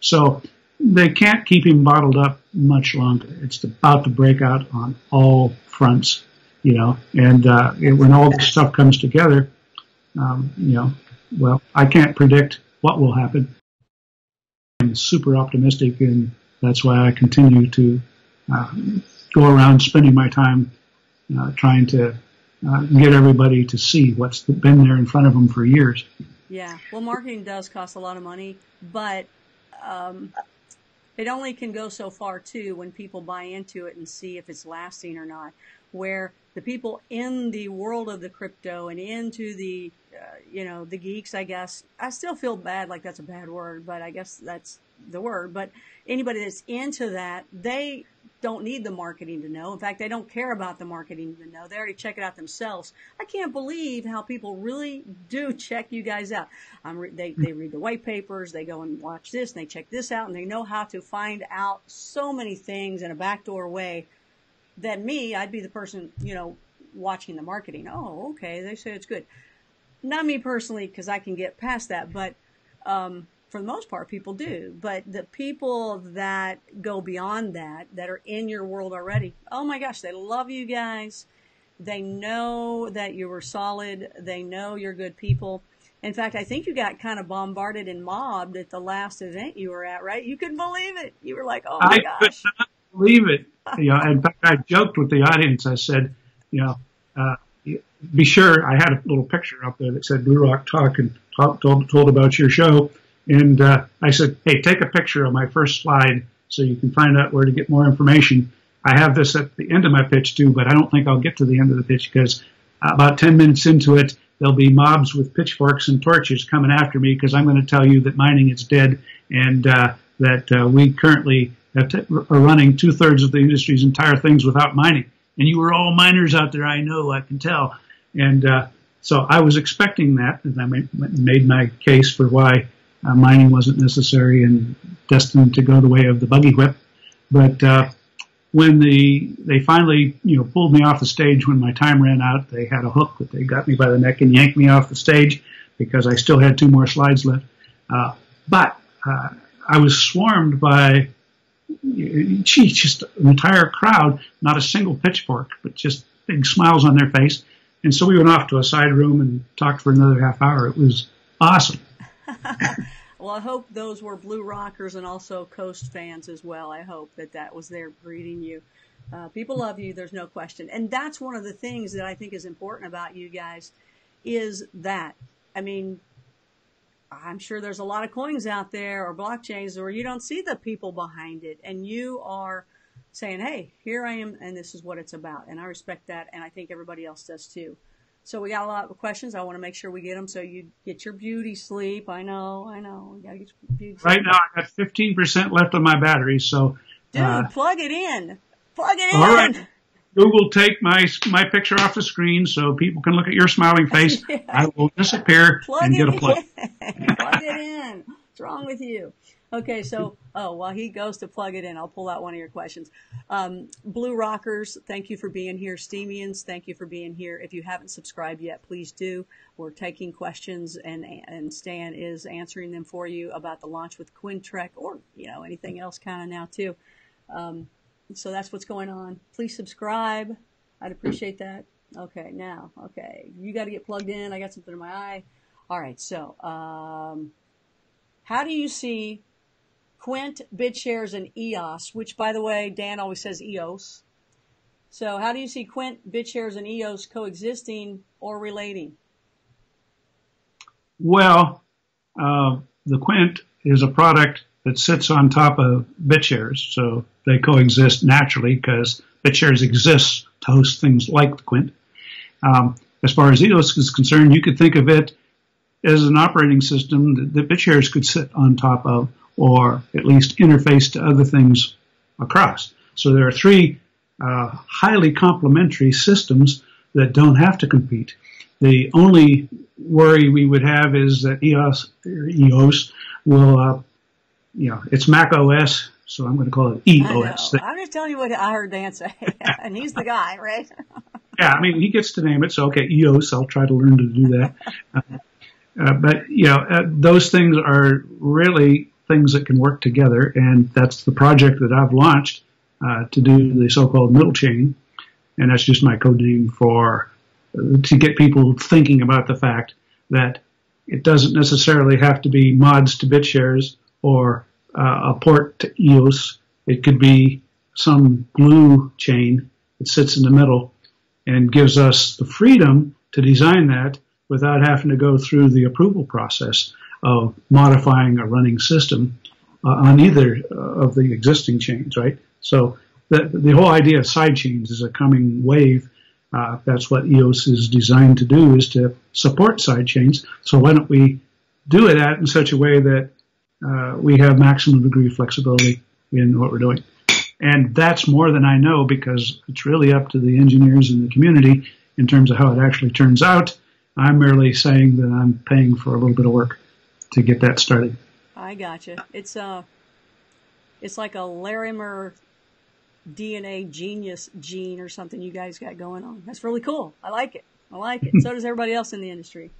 So they can't keep him bottled up much longer. It's about to break out on all fronts, and when all this stuff comes together, well, I can't predict what will happen. I'm super optimistic, and that's why I continue to go around spending my time trying to get everybody to see what's been there in front of them for years. Yeah, well, marketing does cost a lot of money, but it only can go so far, too, when people buy into it and see if it's lasting or not, where the people in the world of the crypto and into the, the geeks, I guess, I still feel bad, like that's a bad word, but I guess that's the word. But anybody that's into that, they don't need the marketing to know. In fact, they don't care about the marketing to know. They already check it out themselves. I can't believe how people really do check you guys out. They read the white papers, they go and watch this, and they check this out, and they know how to find out so many things in a backdoor way that me, I'd be the person, watching the marketing. Oh, okay, they say it's good. Not me personally, because I can get past that, but for the most part, people do. But the people that go beyond that are in your world already, oh my gosh, they love you guys. They know that you were solid. They know you're good people. In fact, I think you got kind of bombarded and mobbed at the last event you were at, right? You couldn't believe it. You were like, oh my gosh. I could not believe it. In fact, I joked with the audience. I said, be sure, I had a little picture up there that said bluerocktalk and told about your show. And I said, hey, take a picture of my first slide so you can find out where to get more information. I have this at the end of my pitch, too, but I don't think I'll get to the end of the pitch because about 10 minutes into it, there'll be mobs with pitchforks and torches coming after me because I'm going to tell you that mining is dead and that we currently are running 2/3 of the industry's entire things without mining. And you were all miners out there, I know, I can tell. And so I was expecting that, and I made my case for why mining wasn't necessary and destined to go the way of the buggy whip. But when they finally pulled me off the stage when my time ran out, they had a hook that they got me by the neck and yanked me off the stage because I still had 2 more slides left. But I was swarmed by just an entire crowd, not a single pitchfork, but just big smiles on their face. And so we went off to a side room and talked for another half hour. It was awesome. Well, I hope those were Blue Rockers and also Coast fans as well. I hope that was there greeting you. People love you, there's no question. And that's one of the things that I think is important about you guys is that. I mean, I'm sure there's a lot of coins out there or blockchains where you don't see the people behind it. And you are saying, hey, here I am, and this is what it's about. And I respect that, and I think everybody else does too. So we got a lot of questions. I want to make sure we get them so you get your beauty sleep. I know. We got to get your beauty sleep. Right now, I got 15% left on my battery, so. Dude, plug it in. Plug it in. All right. Google, take my picture off the screen so people can look at your smiling face. Yeah. I will disappear and get a plug. Plug it in. What's wrong with you? Okay, so, while he goes to plug it in, I'll pull out one of your questions. Blue Rockers, thank you for being here. Steamians, thank you for being here. If you haven't subscribed yet, please do. We're taking questions, and Stan is answering them for you about the launch with Quintric, or, anything else kind of now, too. So that's what's going on. Please subscribe. I'd appreciate that. Okay, you got to get plugged in. I got something in my eye. All right, so how do you see Quint, BitShares, and EOS, which, by the way, Dan always says EOS. So how do you see Quint, BitShares, and EOS coexisting or relating? Well, the Quint is a product that sits on top of BitShares, so they coexist naturally because BitShares exists to host things like the Quint. As far as EOS is concerned, you could think of it as an operating system that BitShares could sit on top of, or at least interface to other things across. So there are three highly complementary systems that don't have to compete. The only worry we would have is that EOS will, it's Mac OS, so I'm going to call it EOS. I'm just telling you what I heard Dan say, and he's the guy, right? Yeah, I mean, he gets to name it, so okay, EOS, I'll try to learn to do that. But those things are really things that can work together, and that's the project that I've launched to do the so-called middle chain, and that's just my code name for to get people thinking about the fact that it doesn't necessarily have to be mods to BitShares or a port to EOS. It could be some glue chain that sits in the middle and gives us the freedom to design that without having to go through the approval process of modifying a running system on either of the existing chains, right? So the whole idea of side chains is a coming wave. That's what EOS is designed to do, is to support side chains. So why don't we do it in such a way that we have maximum degree of flexibility in what we're doing? And that's more than I know, because it's really up to the engineers in the community in terms of how it actually turns out. I'm merely saying that I'm paying for a little bit of work to get that started. I gotcha. It's like a Larimer DNA genius gene or something you guys got going on. That's really cool. I like it. So does everybody else in the industry.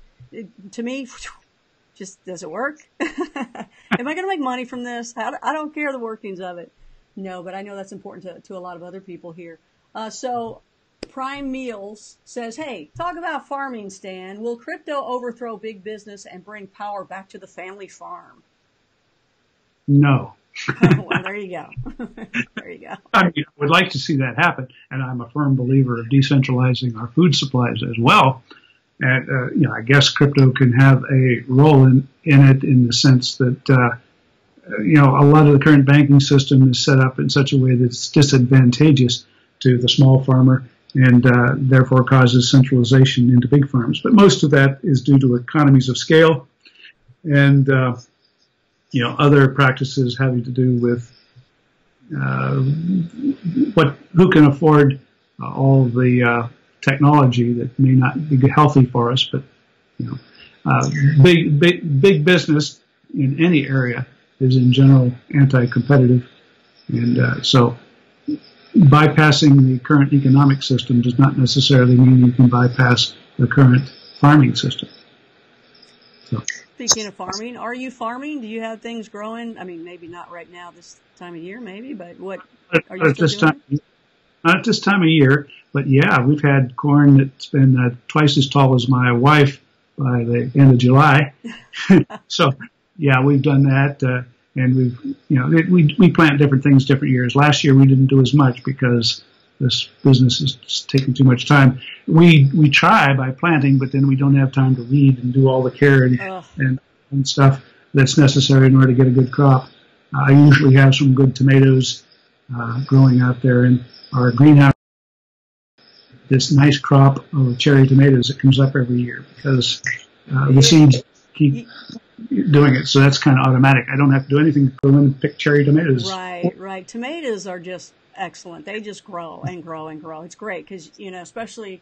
To me, just, does it work? Am I going to make money from this? I don't care the workings of it. No, but I know that's important to a lot of other people here. So Prime Meals says, hey, talk about farming, Stan. Will crypto overthrow big business and bring power back to the family farm? No. Well, there you go. There you go. I mean, I would like to see that happen, and I'm a firm believer of decentralizing our food supplies as well. And, I guess crypto can have a role in it, in the sense that, a lot of the current banking system is set up in such a way that it's disadvantageous to the small farmer, and therefore causes centralization into big farms. But most of that is due to economies of scale and, other practices having to do with who can afford all the technology that may not be healthy for us. But, big business in any area is in general anti-competitive. And so bypassing the current economic system does not necessarily mean you can bypass the current farming system. So. Speaking of farming, are you farming? Do you have things growing? I mean, maybe not right now this time of year, maybe, but what are you still doing? Not at this time of year, but yeah, we've had corn that's been twice as tall as my wife by the end of July. So, yeah, we've done that, and we plant different things different years. Last year we didn't do as much because this business is taking too much time. We try by planting, but then we don't have time to weed and do all the care and stuff that's necessary in order to get a good crop. I usually have some good tomatoes growing out there in our greenhouse. This nice crop of cherry tomatoes that comes up every year because the seeds keep doing it. So that's kind of automatic. I don't have to do anything to go in and pick cherry tomatoes. Right. Tomatoes are just excellent. They just grow and grow and grow. It's great because, especially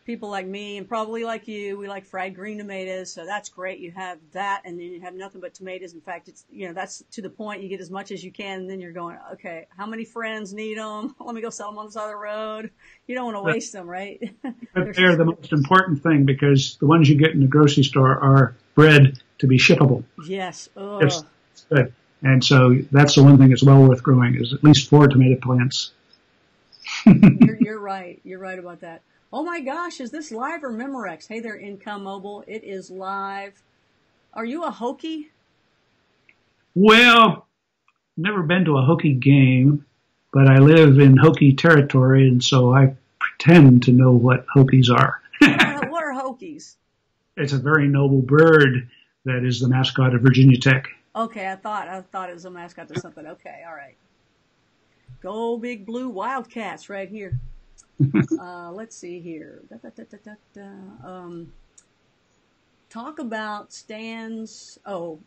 people like me and probably like you, we like fried green tomatoes, so that's great. You have that, and then you have nothing but tomatoes. In fact, it's, that's to the point. You get as much as you can, and then you're going, okay, how many friends need them? Let me go sell them on the side of the road. You don't want to waste them, right? But they're the most important thing, because the ones you get in the grocery store are bred to be shippable. Yes. It's good. And so that's the one thing that's well worth growing, is at least 4 tomato plants. You're right. You're right about that. Oh my gosh, is this live or Memorex? Hey there, Income Mobile. It is live. Are you a Hokie? Well, never been to a Hokie game, but I live in Hokie territory, and so I pretend to know what Hokies are. What are Hokies? It's a very noble bird that is the mascot of Virginia Tech. Okay, I thought it was a mascot to something. Okay, all right. Go Big Blue Wildcats right here. Let's see here. Talk about stands. Talk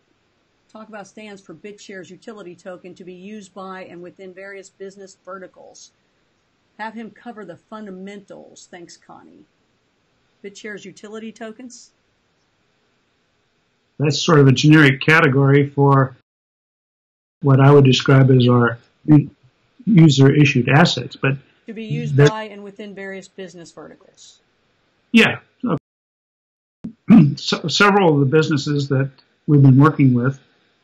about stands for BitShares utility token to be used by and within various business verticals. Have him cover the fundamentals. Thanks, Connie. BitShares utility tokens. That's sort of a generic category for what I would describe as our user-issued assets, but to be used by and within various business verticals. Yeah. Several of the businesses that we've been working with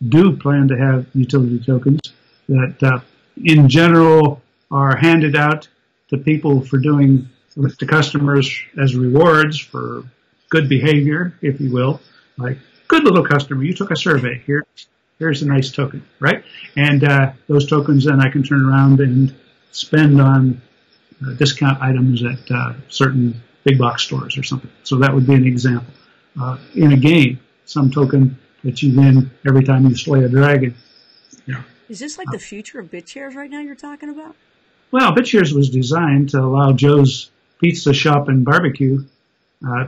do plan to have utility tokens that, in general, are handed out to people for doing with the customers as rewards for good behavior, if you will. Like, good little customer, you took a survey. Here's a nice token, right? And those tokens then I can turn around and spend on discount items at certain big box stores or something. So that would be an example. In a game, some token that you win every time you slay a dragon. Is this like the future of BitShares right now you're talking about? Well, BitShares was designed to allow Joe's Pizza Shop and Barbecue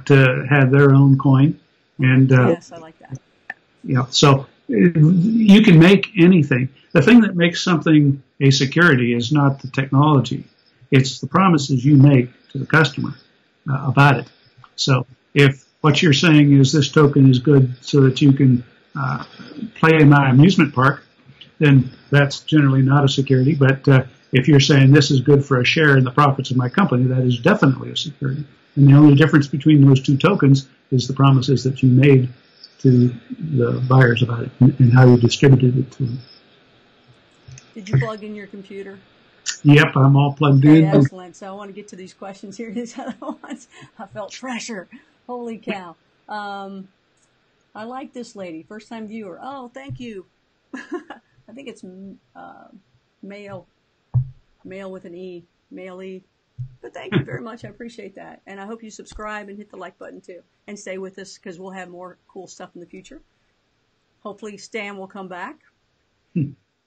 to have their own coin. And yes, I like that. Yeah, so you can make anything. The thing that makes something a security is not the technology. It's the promises you make to the customer about it. So if what you're saying is this token is good so that you can play in my amusement park, then that's generally not a security. But if you're saying this is good for a share in the profits of my company, that is definitely a security. And the only difference between those two tokens is the promises that you made to the buyers about it and how you distributed it to them. Did you plug in your computer? Yep, I'm all plugged in. Excellent. So I want to get to these questions here. These other ones, I felt pressure. Holy cow. I like this lady. First time viewer. Oh, thank you. I think it's male with an E. Male-E. But thank you very much. I appreciate that. And I hope you subscribe and hit the like button too. And stay with us because we'll have more cool stuff in the future. Hopefully Stan will come back.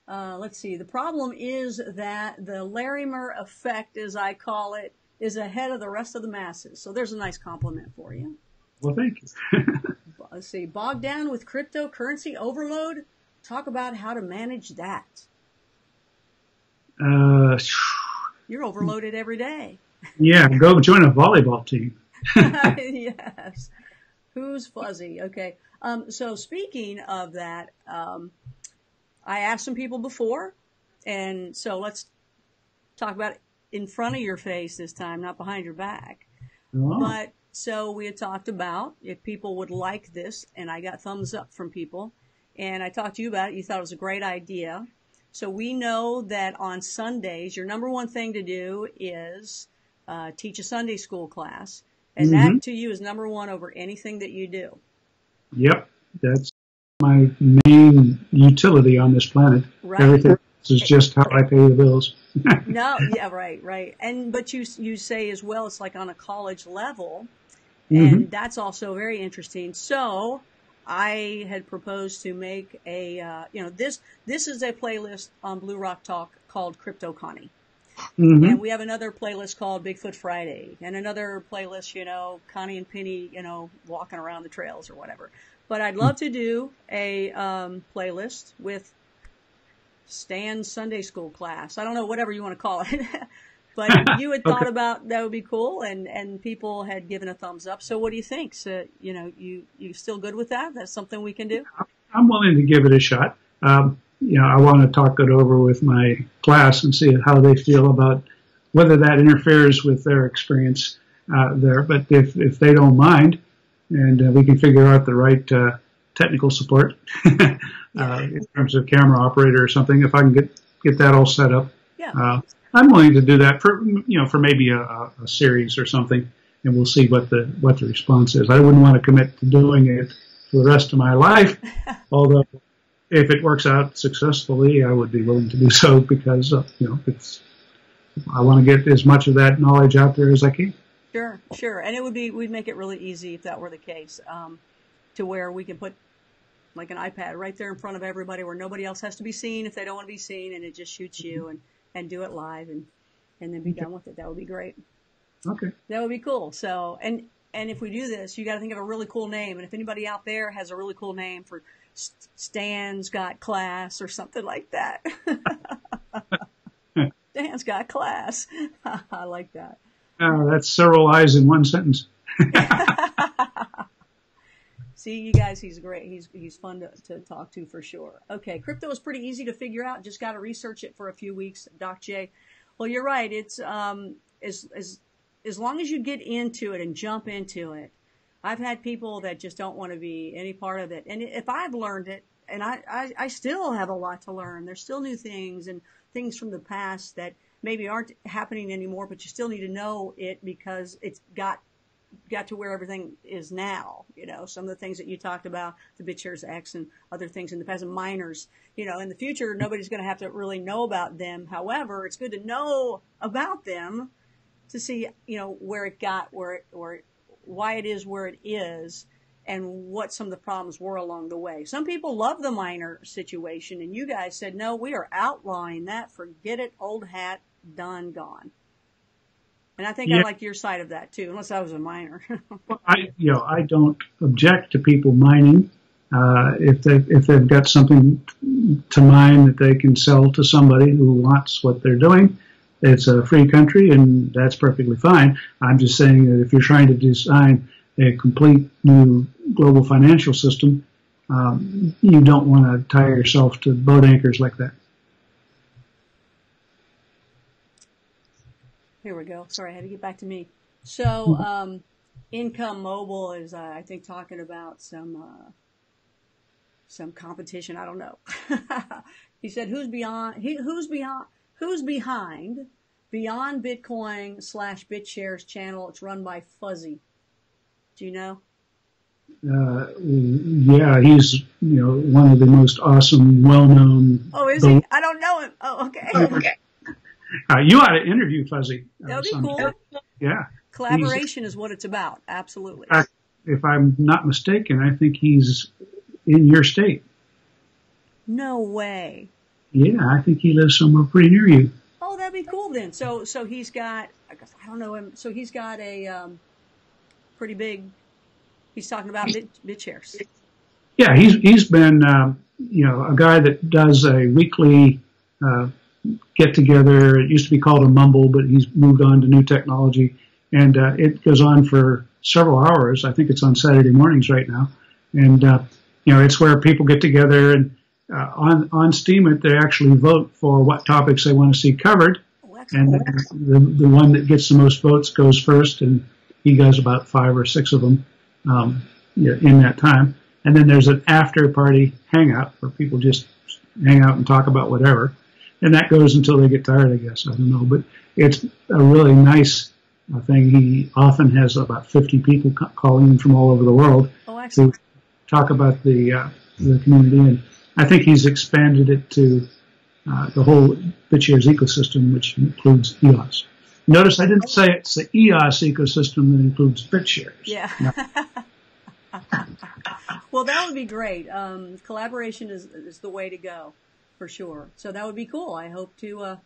Let's see. The problem is that the Larimer effect, as I call it, is ahead of the rest of the masses. So there's a nice compliment for you. Well, thank you. Let's see. Bogged down with cryptocurrency overload? Talk about how to manage that. You're overloaded every day. Yeah, go join a volleyball team. Yes. Who's fuzzy? Okay. So speaking of that, I asked some people before, and so let's talk about it in front of your face this time, not behind your back. Oh. But so we had talked about if people would like this, and I got thumbs up from people, and I talked to you about it. You thought it was a great idea. So we know that on Sundays, your number one thing to do is teach a Sunday school class, and that to you is number one over anything that you do. Yep, that's my main utility on this planet. Right. Everything else is just how I pay the bills. No, yeah, right. But you say as well, it's like on a college level, and that's also very interesting. So I had proposed to make a, this is a playlist on Blue Rock Talk called Cryptoconnie. And we have another playlist called Bigfoot Friday, and another playlist, Connie and Penny, walking around the trails or whatever. But I'd love to do a playlist with Stan's Sunday school class. I don't know, whatever you want to call it. But you had Okay. thought about that would be cool, and people had given a thumbs up. So what do you think? So, you still good with that? That's something we can do? I'm willing to give it a shot. I want to talk it over with my class and see how they feel about whether that interferes with their experience there. But if they don't mind, and we can figure out the right technical support in terms of camera operator or something, if I can get that all set up, I'm willing to do that for maybe a series or something, and we'll see what the response is. I wouldn't want to commit to doing it for the rest of my life, although if it works out successfully, I would be willing to do so because I want to get as much of that knowledge out there as I can. Sure. And we'd make it really easy if that were the case, to where we can put like an iPad right there in front of everybody where nobody else has to be seen if they don't want to be seen, and it just shoots you and do it live and then be done with it. That would be great. Okay. That would be cool. So, and if we do this, you got to think of a really cool name. And if anybody out there has a really cool name for Stan's Got Class or something like that. Stan's Got Class. I like that. That's several eyes in one sentence. See, you guys, he's great. He's fun to talk to for sure. Okay, crypto is pretty easy to figure out. Just got to research it for a few weeks, Doc J. Well, you're right. It's as long as you get into it and jump into it. I've had people that just don't want to be any part of it. And if I've learned it, and I still have a lot to learn. There's still new things and things from the past that maybe aren't happening anymore, but you still need to know it because it's got to where everything is now. Some of the things that you talked about, the BitShares X and other things in the past, and miners, in the future, nobody's going to have to really know about them. However, it's good to know about them to see, where it got, why it is where it is, and what some of the problems were along the way. Some people love the miner situation, and you guys said, no, we are outlawing that. Forget it, old hat, done, gone. And I think I like your side of that too, unless I was a miner. Well, I don't object to people mining if they've got something to mine that they can sell to somebody who wants what they're doing. It's a free country, and that's perfectly fine. I'm just saying that if you're trying to design a complete new global financial system, you don't want to tie yourself to boat anchors like that. Here we go. Sorry, I had to get back to me. So, Income Mobile is, I think, talking about some competition. I don't know. He said, who's behind Beyond Bitcoin / BitShares channel? It's run by Fuzzy. Do you know? Yeah, he's one of the most awesome, well-known. Oh, is he? I don't know him. Oh, okay. You ought to interview Fuzzy. That would be cool. Yeah. Collaboration is what it's about. Absolutely. If I'm not mistaken, I think he's in your state. No way. Yeah, I think he lives somewhere pretty near you. Oh, that'd be cool then. So he's got, I guess I don't know him. So he's got a pretty big. He's talking about BitShares. Yeah, he's been a guy that does a weekly get together. It used to be called a mumble, but he's moved on to new technology, and it goes on for several hours. I think it's on Saturday mornings right now, and it's where people get together and on Steemit they actually vote for what topics they want to see covered, and the one that gets the most votes goes first, and he does about 5 or 6 of them in that time. And then there's an after party hangout where people just hang out and talk about whatever. And that goes until they get tired, I guess. I don't know. But it's a really nice thing. He often has about 50 people calling in from all over the world to talk about the community. And I think he's expanded it to the whole BitShares ecosystem, which includes EOS. Notice I didn't say it's the EOS ecosystem that includes BitShares. Yeah. No. Well, that would be great. Collaboration is the way to go, for sure. So that would be cool. I hope to.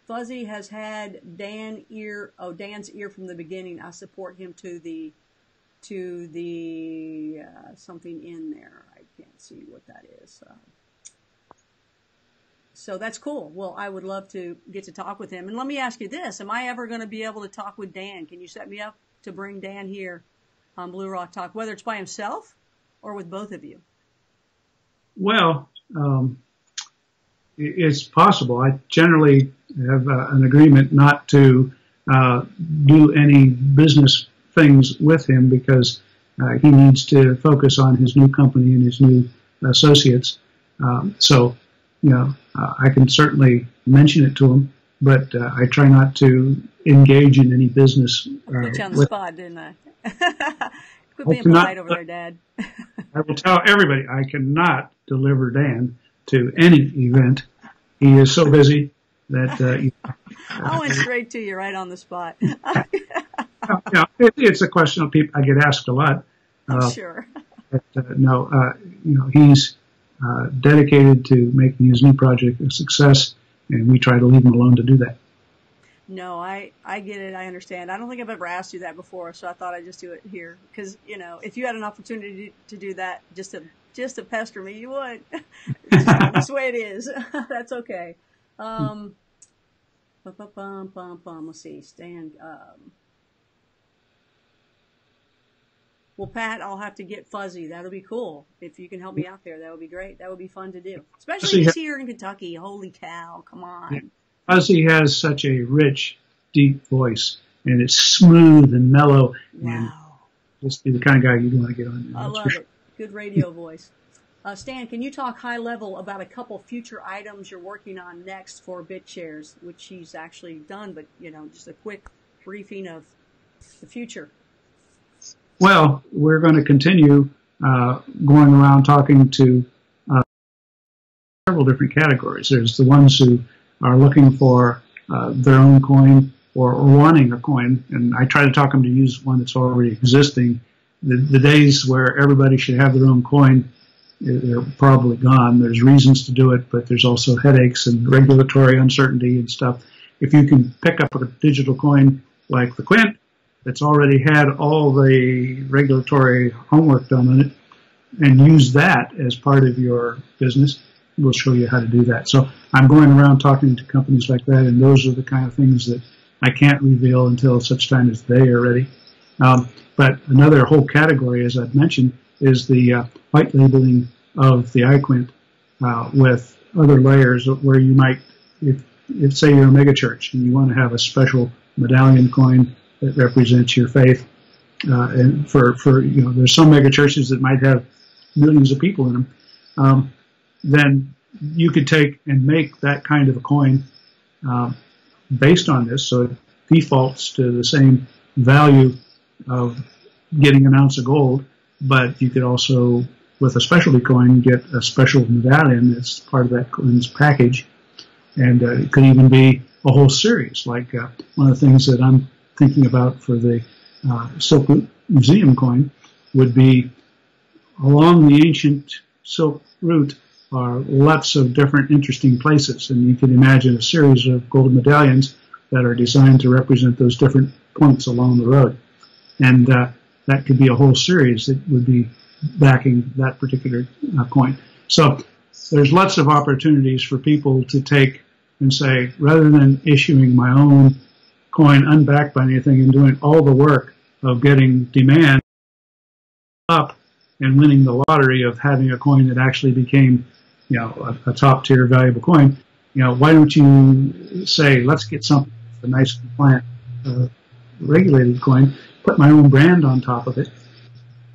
Fuzzy has had Dan's ear from the beginning. I support him to the something in there. I can't see what that is. So that's cool. Well, I would love to get to talk with him. And let me ask you this. Am I ever going to be able to talk with Dan? Can you set me up to bring Dan here on Blue Rock Talk, whether it's by himself or with both of you? Well, it's possible. I generally have an agreement not to do any business things with him because he needs to focus on his new company and his new associates. So, I can certainly mention it to him, but I try not to engage in any business. Put you on the spot, didn't I? Quit being polite over there, Dad. I will tell everybody I cannot deliver Dan to any event. He is so busy that I went straight to you right on the spot. It's a question of people. I get asked a lot. Sure. But, he's dedicated to making his new project a success, and we try to leave him alone to do that. No, I get it. I understand. I don't think I've ever asked you that before, so I thought I'd just do it here. Because, if you had an opportunity to do that just to pester me, you would. That's the way it is. That's okay. Let's see. Stan. Well, Pat, I'll have to get Fuzzy. That'll be cool. If you can help me out there, that would be great. That would be fun to do. Especially if he's here in Kentucky. Holy cow. Come on. Yeah. Fuzzy has such a rich, deep voice, and it's smooth and mellow. Wow. And just be the kind of guy you'd want to get on. I love it. Good radio voice. Stan, can you talk high level about a couple future items you're working on next for BitShares, which he's actually done, but, just a quick briefing of the future? Well, we're going to continue going around talking to several different categories. There's the ones who are looking for their own coin or wanting a coin, and I try to talk them to use one that's already existing. The days where everybody should have their own coin, they're probably gone. There's reasons to do it, but there's also headaches and regulatory uncertainty and stuff. If you can pick up a digital coin like the Quint that's already had all the regulatory homework done on it and use that as part of your business, we'll show you how to do that. So I'm going around talking to companies like that, and those are the kind of things that I can't reveal until such time as they are ready. But another whole category, as I've mentioned, is the white labeling of the iQuint with other layers where you might, if say you're a mega church and you want to have a special medallion coin that represents your faith, and for there's some mega churches that might have millions of people in them, then you could take and make that kind of a coin based on this, so it defaults to the same value of getting an ounce of gold, but you could also, with a specialty coin, get a special medallion that's part of that coin's package, and it could even be a whole series. Like one of the things that I'm thinking about for the Silk Route Museum coin would be along the ancient Silk Route are lots of different interesting places, and you can imagine a series of gold medallions that are designed to represent those different points along the road. And that could be a whole series that would be backing that particular coin. So there's lots of opportunities for people to take and say, rather than issuing my own coin unbacked by anything and doing all the work of getting demand up and winning the lottery of having a coin that actually became, a top tier valuable coin, why don't you say, let's get something, a nice compliant, regulated coin, put my own brand on top of it,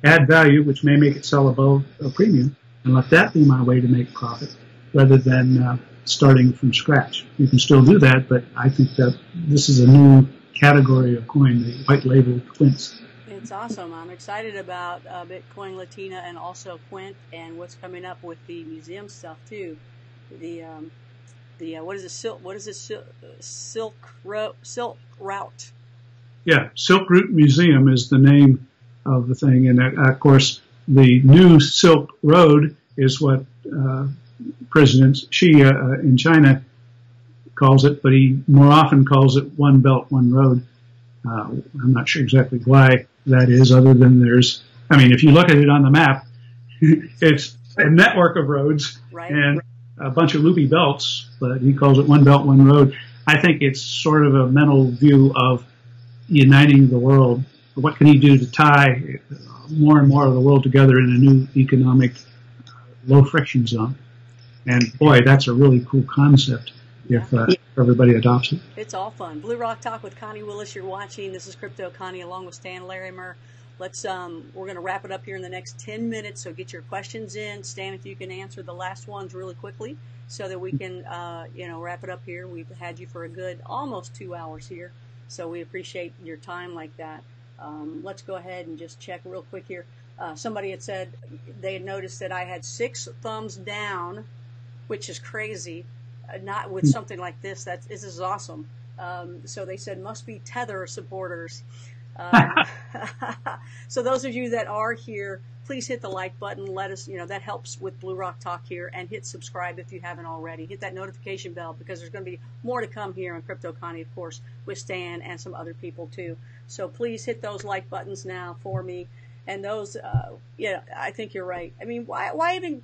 add value, which may make it sell above a premium, and let that be my way to make profit, rather than starting from scratch. You can still do that, but I think that this is a new category of coin, the white label QuintS. It's awesome. I'm excited about Bitcoin Latina and also Quint and what's coming up with the museum stuff too. The what is it? Silk Route. Yeah, Silk Route Museum is the name of the thing, and of course the new Silk Road is what President Xi in China calls it, but he more often calls it One Belt, One Road. I'm not sure exactly why that is, other than if you look at it on the map, it's a network of roads, right. And a bunch of loopy belts, but he calls it one belt, one road. I think it's sort of a mental view of uniting the world. What can he do to tie more and more of the world together in a new economic low friction zone? And boy, that's a really cool concept if everybody adopts it. It's all fun. Blue Rock Talk with Connie Willis. You're watching. This is Crypto Connie along with Stan Larimer. We're going to wrap it up here in the next 10 minutes. So get your questions in. Stan, if you can answer the last ones really quickly so that we can, wrap it up here. We've had you for a good almost 2 hours here. So we appreciate your time like that. Let's go ahead and just check real quick here. Somebody had said they had noticed that I had 6 thumbs down, which is crazy. Not with something like this. This is awesome. So they said must be Tether supporters. So those of you that are here, please hit the like button. Let us, that helps with Blue Rock Talk here, and hit subscribe if you haven't already. Hit that notification bell because there's going to be more to come here on Crypto Connie, of course, with Stan and some other people too. So please hit those like buttons now for me. And those, I think you're right. I mean, why even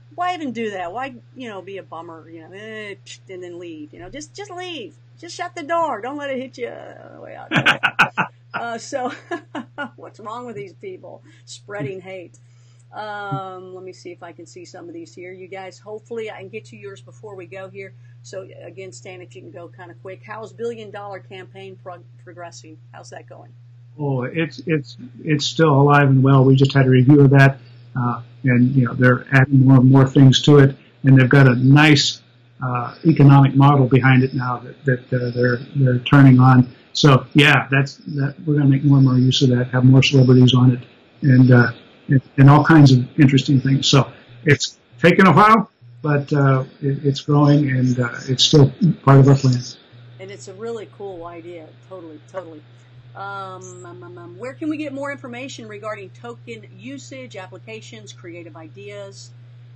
do that? Why, be a bummer, and then leave, just leave. Just shut the door. Don't let it hit you on the way out. So what's wrong with these people spreading hate? Let me see if I can see some of these here. You guys, hopefully I can get to yours before we go here. So again, Stan, if you can go kind of quick. How's $1 billion campaign progressing? How's that going? Oh, it's still alive and well. We just had a review of that, and they're adding more and more things to it, and they've got a nice economic model behind it now that they're turning on. So yeah, we're going to make more and more use of that. Have more celebrities on it, and all kinds of interesting things. So it's taken a while, but it's growing, and it's still part of our plan. And it's a really cool idea. Totally. Where can we get more information regarding token usage, applications, creative ideas?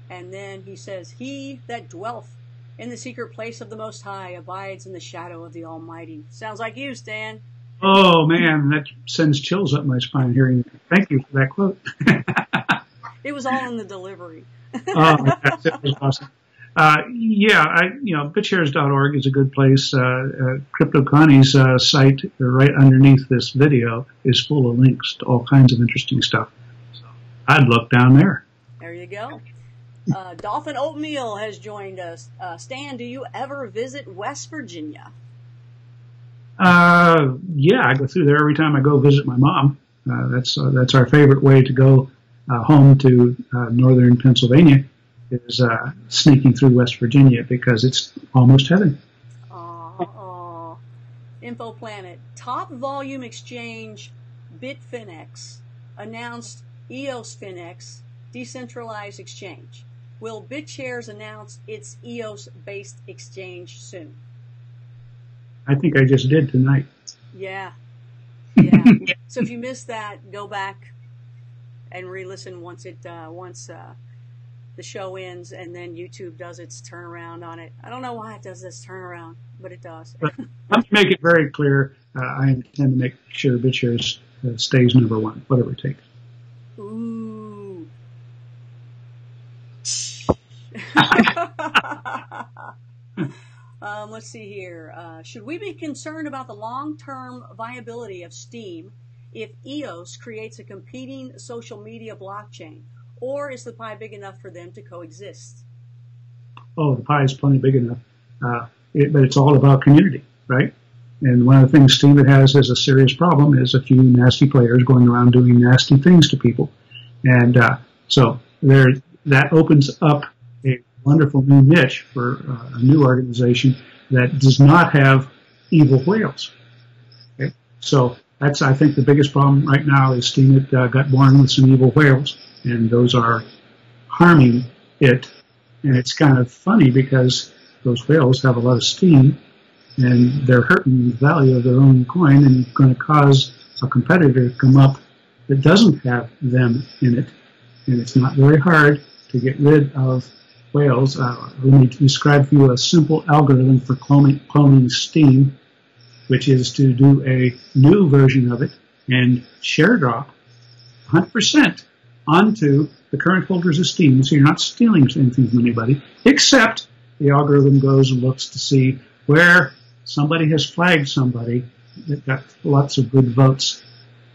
And then he says, he that dwelleth in the secret place of the Most High abides in the shadow of the Almighty. Sounds like you, Stan. Oh, man, that sends chills up my spine hearing it. Thank you for that quote. It was all in the delivery. Oh, that was awesome. BitShares.org is a good place. Cryptoconnie's site right underneath this video is full of links to all kinds of interesting stuff. So I'd look down there. There you go. Dolphin Oatmeal has joined us. Stan, do you ever visit West Virginia? Yeah, I go through there every time I go visit my mom. That's our favorite way to go home to northern Pennsylvania. Is sneaking through West Virginia because it's almost heaven. Info Planet. Top volume exchange Bitfinex announced EOS Finex decentralized exchange. Will BitShares announce its EOS-based exchange soon? I think I just did tonight. Yeah. So if you missed that, go back and re-listen once the show ends, and then YouTube does its turnaround on it. I don't know why it does this turnaround, but it does. But let me make it very clear. I intend to make sure BitShares stays number one, whatever it takes. Ooh. Let's see here. Should we be concerned about the long-term viability of Steam if EOS creates a competing social media blockchain? Or is the pie big enough for them to coexist? Oh, the pie is plenty big enough. But it's all about community, right? And one of the things Steam has as a serious problem is a few nasty players going around doing nasty things to people. And so that opens up a wonderful new niche for a new organization that does not have evil whales. Okay? So that's, I think, the biggest problem right now is Steam got born with some evil whales. And those are harming it. And it's kind of funny because those whales have a lot of steam, and they're hurting the value of their own coin and going to cause a competitor to come up that doesn't have them in it. And it's not very hard to get rid of whales. Let me describe for you a simple algorithm for cloning Steam, which is to do a new version of it and share drop 100% onto the current holders of Steam, so you're not stealing anything from anybody, except the algorithm goes and looks to see where somebody has flagged somebody that got lots of good votes.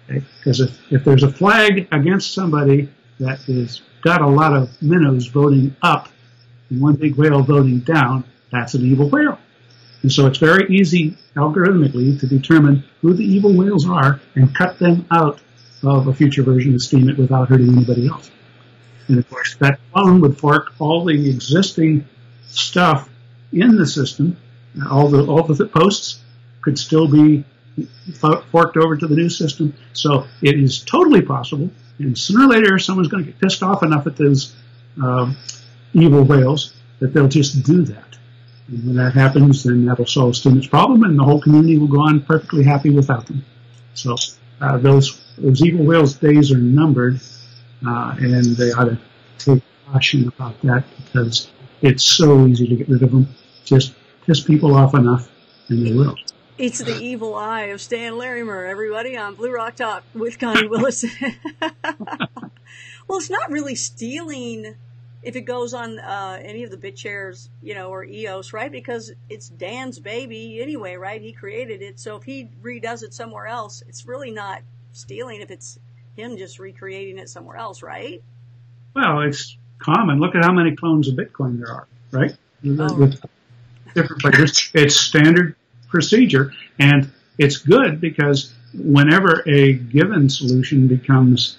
Because if there's a flag against somebody that has got a lot of minnows voting up and one big whale voting down, that's an evil whale. And so it's very easy algorithmically to determine who the evil whales are and cut them out of a future version of Steemit without hurting anybody else. And of course, that clone would fork all the existing stuff in the system. All the posts could still be forked over to the new system. So it is totally possible. And sooner or later, someone's going to get pissed off enough at those evil whales that they'll just do that. And when that happens, then that'll solve Steemit's problem, and the whole community will go on perfectly happy without them. So those evil whales' days are numbered, and they ought to take caution about that because it's so easy to get rid of them. Just piss people off enough, and they will. It's the evil eye of Stan Larimer, everybody, on Blue Rock Talk with Connie Willis. Well, it's not really stealing if it goes on any of the BitShares, or EOS, right? Because it's Dan's baby anyway, right? He created it. So if he redoes it somewhere else, it's really not stealing if it's him just recreating it somewhere else, right? Well, it's common. Look at how many clones of Bitcoin there are, right? Oh. With different players. It's standard procedure, and it's good because whenever a given solution becomes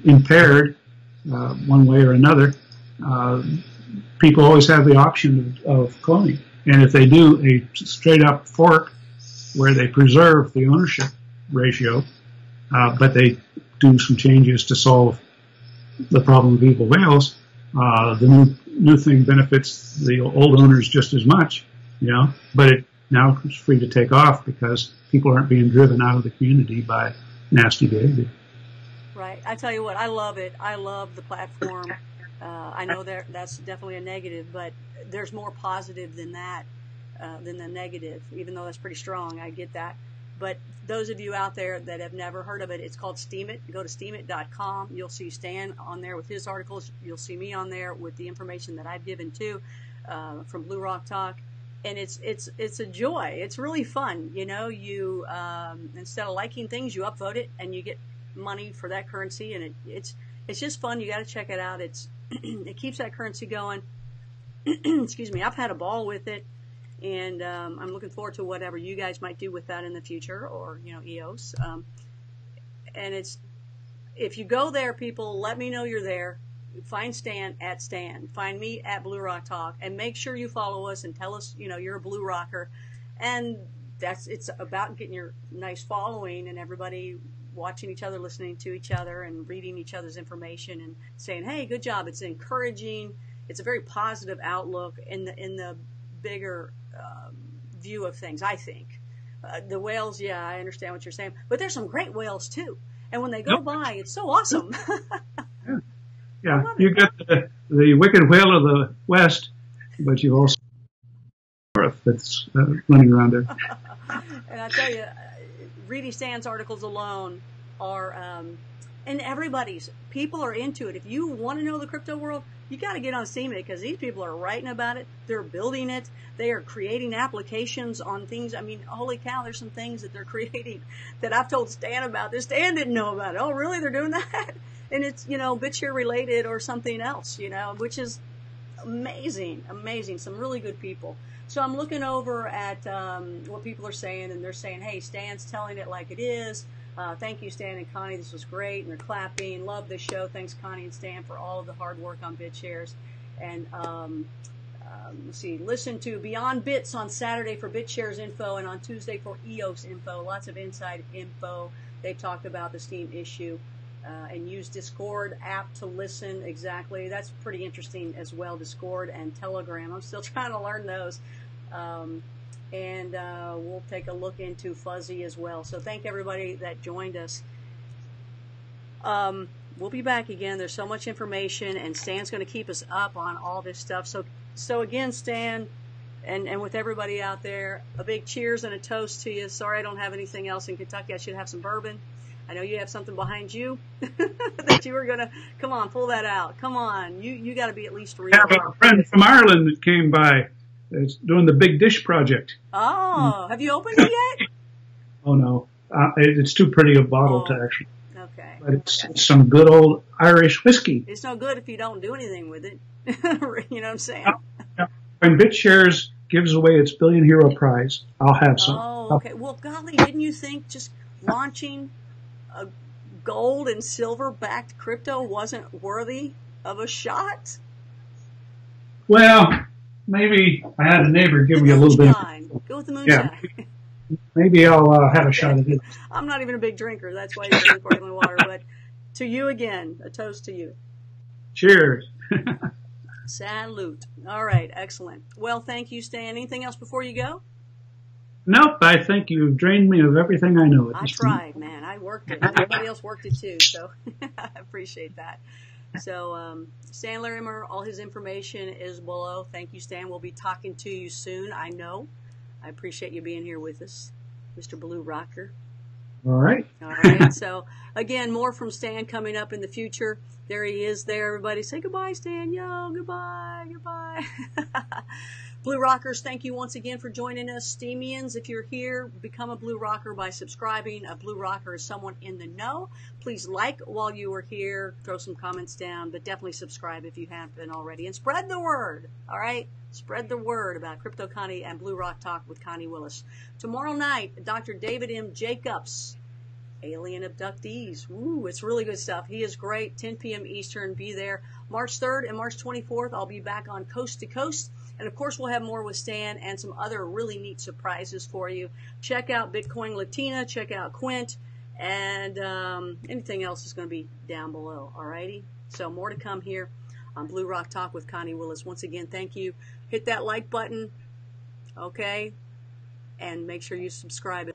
impaired one way or another, people always have the option of cloning. And if they do a straight-up fork where they preserve the ownership ratio, but they do some changes to solve the problem of evil whales, the new thing benefits the old owners just as much, but it now is free to take off because people aren't being driven out of the community by nasty behavior. Right. I tell you what, I love it. I love the platform. I know that's definitely a negative, but there's more positive than that, than the negative, even though that's pretty strong. I get that. But those of you out there that have never heard of it, it's called Steemit. Go to steemit.com. You'll see Stan on there with his articles. You'll see me on there with the information that I've given too, from Blue Rock Talk. And it's a joy. It's really fun. You instead of liking things, you upvote it and you get money for that currency, and it's just fun. You got to check it out. It keeps that currency going. Excuse me. I've had a ball with it, and I'm looking forward to whatever you guys might do with that in the future, or EOS. And if you go there, people, let me know you're there. Find Stan at Stan. Find me at Blue Rock Talk, and make sure you follow us and tell us you're a Blue Rocker. And it's about getting your nice following and everybody watching each other, listening to each other, and reading each other's information and saying, hey, good job. It's encouraging. It's a very positive outlook in the bigger view of things, I think. The whales, yeah, I understand what you're saying. But there's some great whales, too. And when they go by, it's so awesome. Yeah, you got the wicked whale of the West, but you've also North that's running around there. And I tell you, reading Stan's articles alone are, and people are into it. If you want to know the crypto world, you got to get on Steemit because these people are writing about it. They're building it. They are creating applications on things. I mean, holy cow, there's some things that they're creating that I've told Stan about. This Stan didn't know about it. Oh, really? They're doing that? And it's, BitShare related or something else, which is amazing. Some really good people. So I'm looking over at what people are saying, and they're saying, hey, Stan's telling it like it is. Thank you, Stan and Connie. This was great. And they're clapping. Love this show. Thanks, Connie and Stan, for all of the hard work on BitShares. And let's see, listen to Beyond Bits on Saturday for BitShares info and on Tuesday for EOS info. Lots of inside info. They talked about the Steem issue. And use Discord app to listen. Exactly. That's pretty interesting as well, Discord and Telegram. I'm still trying to learn those. And we'll take a look into Fuzzy as well. So thank everybody that joined us. We'll be back again. There's so much information, and Stan's going to keep us up on all this stuff. So again, Stan, and with everybody out there, a big cheers and a toast to you. Sorry I don't have anything else in Kentucky. I should have some bourbon. I know you have something behind you that you were going to, come on, pull that out. Come on. You got to be at least real. I have a friend from Ireland that came by that's doing the Big Dish project. Oh, have you opened it yet? Oh, no. It's too pretty a bottle to actually. Okay. But it's some good old Irish whiskey. It's no good if you don't do anything with it. You know what I'm saying? When BitShares gives away its Billion Hero Prize, I'll have some. Oh, okay. Well, golly, didn't you think just launching a gold and silver backed crypto wasn't worthy of a shot? Well, maybe I had a neighbor give me a little bit. Go with the moonshine. Yeah. Maybe I'll have a shot at it. I'm not even a big drinker. That's why you drink sparkling water. But to you again, a toast to you. Cheers. Salute. All right, excellent. Well, thank you, Stan. Anything else before you go? Nope, I think you've drained me of everything I know at this point. I tried, man. I worked it. Everybody else worked it too, so I appreciate that. So, Stan Larimer, all his information is below. Thank you, Stan. We'll be talking to you soon, I know. I appreciate you being here with us, Mr. Blue Rocker. All right. All right. So, again, more from Stan coming up in the future. There he is there, everybody. Say goodbye, Stan. Yo, goodbye, goodbye. Blue Rockers, thank you once again for joining us. Steamians, if you're here, become a Blue Rocker by subscribing. A Blue Rocker is someone in the know. Please like while you are here. Throw some comments down, but definitely subscribe if you haven't already. And spread the word, all right? Spread the word about Cryptoconnie and Blue Rock Talk with Connie Willis. Tomorrow night, Dr. David M. Jacobs, Alien Abductees. Ooh, it's really good stuff. He is great. 10 p.m. Eastern. Be there. March 3rd and March 24th, I'll be back on Coast to Coast. And, of course, we'll have more with Stan and some other really neat surprises for you. Check out Bitcoin Latina. Check out Quint. And anything else is going to be down below. All righty? So more to come here on Blue Rock Talk with Connie Willis. Once again, thank you. Hit that like button, okay? And make sure you subscribe.